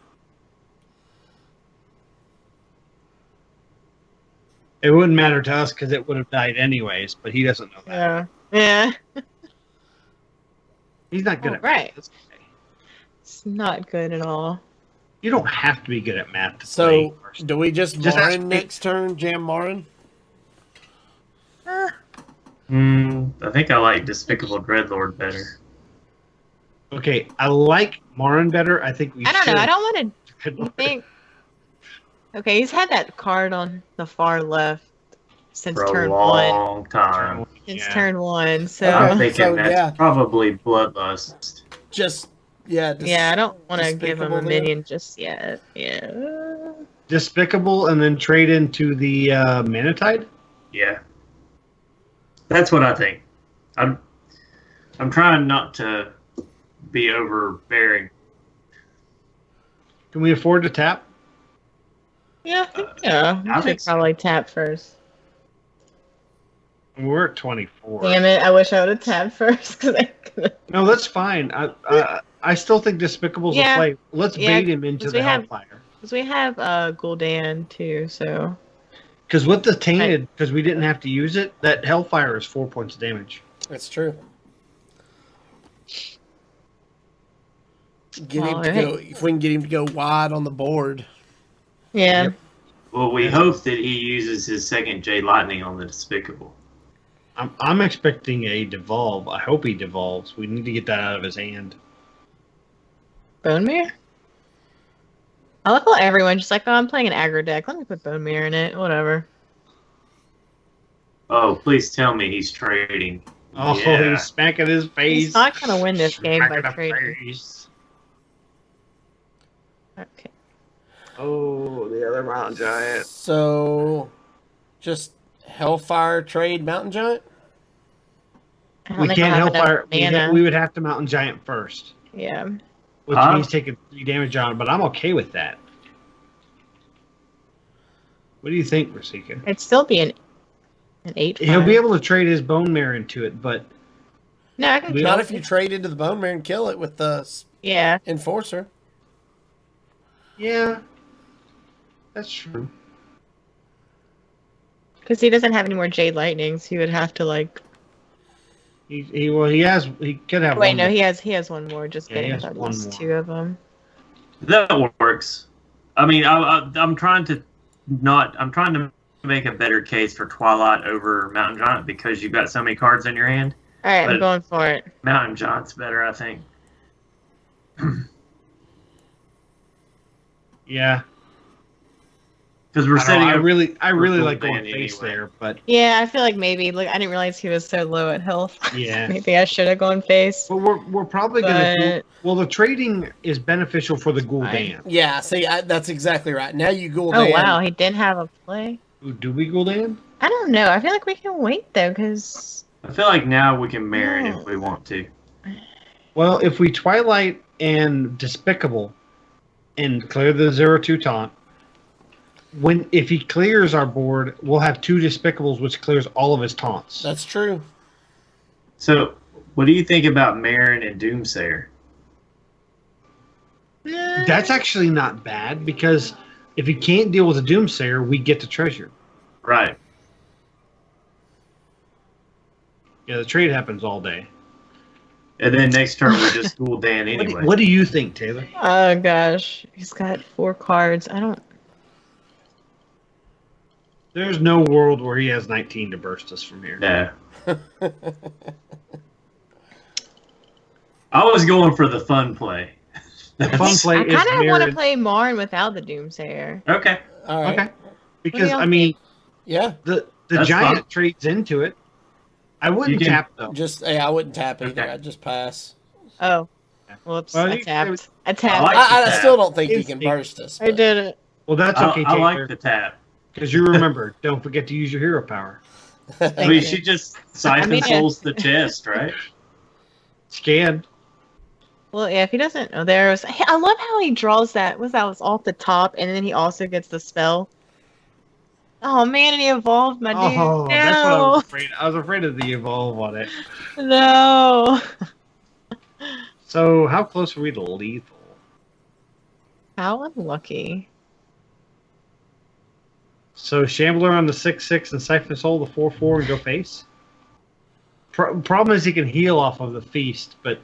It wouldn't matter to us because it would have died anyways, but he doesn't know that. Yeah. He's not good at right. math. That's okay. It's not good at all. You don't have to be good at math to play So, first. do we just Marin next turn? Jam Marin? I think I like Despicable Dreadlord better. Okay, I like Marin better. I think we I don't know. should. I don't want to. You think? Okay, he's had that card on the far left since For a turn one. long time. Since Yeah. turn one, so Okay. I'm thinking so, that's yeah. probably Bloodlust. Just yeah, I don't want to give him Despicable a then? minion just yet. Yeah. Despicable, and then trade into the Manatide. Yeah. That's what I think. I'm trying not to be overbearing. Can we afford to tap? Yeah, I think so. I I think should so. probably tap first. We're at 24. Damn it! I wish I would have tapped first because I could. No, that's fine. I still think Despicable's Yeah. a play. Let's Yeah, bait him into 'cause the we have- Hellfire. Because we have Gul'dan too, so Because with the Tainted, because we didn't have to use it, that Hellfire is 4 points of damage. That's true. Get him to Alright. go. If we can get him to go wide on the board. yeah. Yep. Well, we hope that he uses his second J Lightning on the Despicable. I'm expecting a devolve. I hope he devolves. We need to get that out of his hand. Bone Mirror? I love how everyone's just like, oh, I'm playing an aggro deck. Let me put Bone Mirror in it. Whatever. Oh, please tell me he's trading. Oh, Yeah. he's smacking his face. He's not going to win this game by Smacking the trading. face. Okay. Oh, the other Mountain Giant. So, just Hellfire trade Mountain Giant? I don't We think can't I'll have enough Hellfire. mana. We would have to Mountain Giant first, Yeah. which Huh? means taking 3 damage on it, but I'm okay with that. What do you think, Rasika? It'd still be an 8. He'll be able to trade his Bone Mirror into it, but No, I can We- kill Not it. if you trade into the Bone Mirror and kill it with the Yeah. Enforcer. yeah, that's true. Because he doesn't have any more Jade Lightnings. He would have to, like. He could have Wait, one. no, he has one more. Just Yeah, he kidding. I has thought it one was more. 2 of them. That works. I mean, I'm trying to make a better case for Twilight over Mountain Giant because you've got so many cards in your hand. All right, But- I'm going for it. Mountain Giant's better, I think. Yeah, Because we're I, don't know, setting I up. really like Gul'dan going face anyway. there, but Yeah, I feel like maybe. Like, I didn't realize he was so low at health. yeah. Maybe I should have gone face. But we're probably gonna. But- Well, the trading is beneficial for the Gul'dan. Yeah, see, that's exactly right. Now you go Oh, wow. He didn't have a play. Ooh, do we Gul'dan? I don't know. I feel like we can wait, though, because. I feel like now we can Marin if we want to. Well, if we Twilight and Despicable and clear the 0/2 taunt, if he clears our board, we'll have 2 Despicables, which clears all of his taunts. That's true. So, what do you think about Marin and Doomsayer? That's actually not bad because if he can't deal with a Doomsayer, we get the treasure. Right. Yeah, the trade happens all day. And then next turn we just Gul'dan anyway. What do you think, Taylor? Oh, gosh. He's got 4 cards. I don't. There's no world where he has 19 to burst us from here. No. I was going for the fun play. The fun play I is kind of want to Marin. play Marn without the Doomsayer. Okay. All right. Okay. Because, y'all I mean, Yeah, the That's giant fine. trades into it. I wouldn't You can- tap, though. just I wouldn't tap either. Okay. I'd just pass. Oh. Whoops. Well, I you- tapped. I I tapped. like- I tap. still don't think you It's can a- burst us. I but- did it. Well, that's okay, I like Taylor. the tap. Because you remember, don't forget to use your hero power. Thank I mean, you. she just siphon I mean, souls the chest, right? Scan. Well, yeah, if he doesn't. Oh, there's. Hey, I love how he draws that. Was off the top, and then he also gets the spell. Oh man, and he evolved my dude. Oh, that's what I No, was afraid. I was afraid of the evolve on it. no. So, how close are we to lethal? How unlucky. So, Shambler on the 6/6 and Siphon Soul the 4/4 and go face. Problem is he can heal off of the feast, but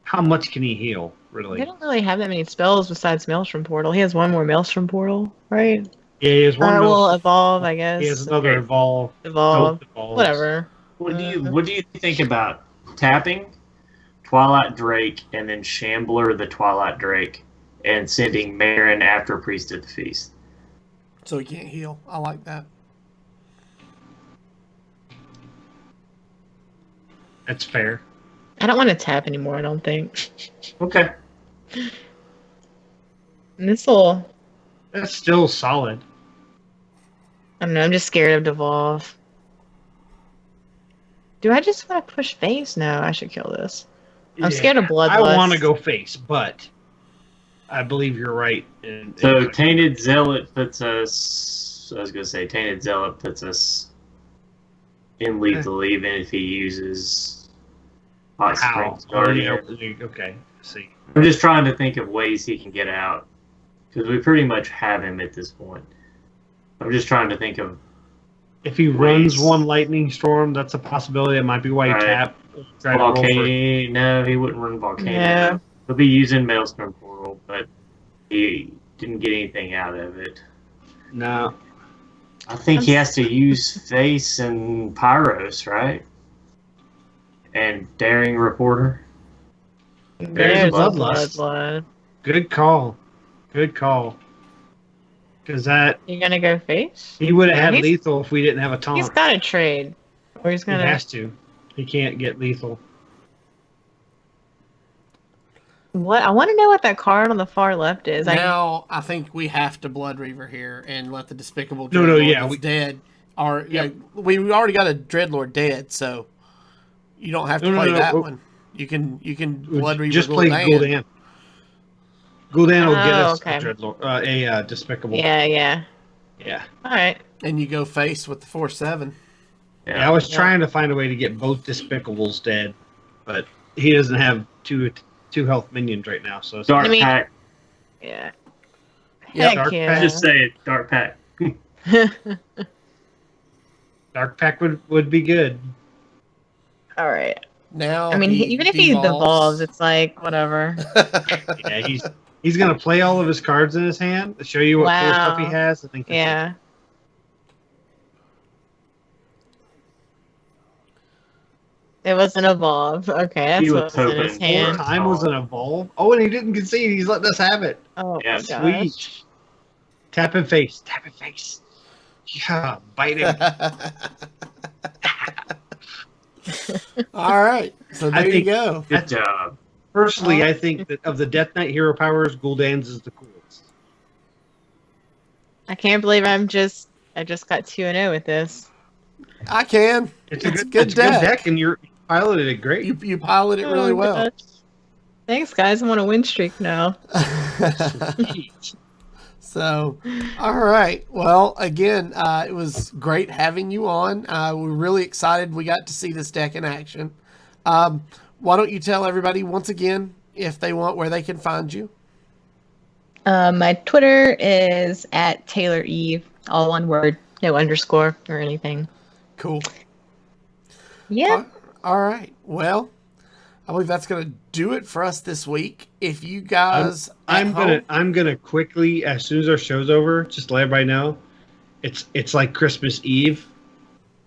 how much can he heal, really? He don't really have that many spells besides Maelstrom Portal. He has one more Maelstrom Portal, right? Yeah, he has one. Or will Mil- evolve, I guess. he has another Okay. Evolve. Evolves. Whatever. What do you think about tapping Twilight Drake and then Shambler the Twilight Drake, and sending Marin after Priest at the Feast. So he can't heal. I like that. That's fair. I don't want to tap anymore, I don't think. Okay. And this will... That's still solid. I don't know, I'm just scared of Devolve. Do I just want to push face? No, I should kill this. I'm scared of Bloodlust. I want to go face, but I believe you're right. So Tainted Zealot puts us... I was going to say, Tainted Zealot puts us in lethal even if he uses Hot Springs Guardian. Okay, see. I'm just trying to think of ways he can get out. Because we pretty much have him at this point. I'm just trying to think of... If he runs one Lightning Storm, that's a possibility. That might be why you tap. Volcano. No, he wouldn't run Volcano. Yeah. He'll be using Maelstrom Portal, but he didn't get anything out of it. No. I think he has to use Face and Pyros, right? And Daring Reporter. There's Bloodlust. Bloodlust. Good call. Good call. Because that... You gonna go face? He would have had He's- lethal if we didn't have a taunt. He's got to trade. Or he's He gonna... has to. He can't get lethal. What? I want to know what that card on the far left is. Now, I think we have to Blood Reaver here and let the Despicable No, Dreadlord yeah, that's we- dead. Or, Yep. we already got a Dreadlord dead, so you don't have to No, play no, that no. one. You can Blood Reaver Just play Gul'dan. Gul'dan will get us okay. a Dreadlord, a Despicable. Yeah. Yeah. All right. and you go face with the 4/7. Yeah, I was trying to find a way to get both Despicables dead, but he doesn't have two health minions right now. So it's Dark I mean- Pack. Yeah. Yeah, Heck Dark yeah. Just say it. Dark Pack. Dark Pack would be good. All right. Now, I mean, even if he devolves, it's like whatever. Yeah, he's gonna play all of his cards in his hand, show you what cool stuff he Wow. has, and then Yeah. It was an evolve. Okay, that's He what was was in his hoping hand. Time was an evolve. Oh, and he didn't concede. He's letting us have it. Oh Yeah, my gosh. Sweet. Tap and face. Tap and face. Yeah, bite him. All right. So I there you think- go. Good job. Personally, I think that of the Death Knight hero powers, Gul'dan's is the coolest. I can't believe I just got 2-0 with this. I can. It's It's a a good, good it's a good deck. deck, and you piloted it great. You pilot it really Oh, well. gosh. Thanks, guys. I'm on a win streak now. So, all right. Well, again, it was great having you on. We're really excited we got to see this deck in action. Why don't you tell everybody once again, if they want, where they can find you? My Twitter is at TaylorEve, all one word, no underscore or anything. Cool. Yeah. All right. Well, I believe that's going to do it for us this week. If you guys, I'm gonna quickly, as soon as our show's over, just let everybody know, it's like Christmas Eve.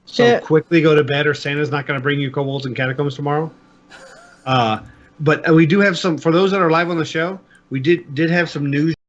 So Yeah. quickly go to bed, or Santa's not gonna bring you Kobolds and Catacombs tomorrow. But we do have some for those that are live on the show. We did have some news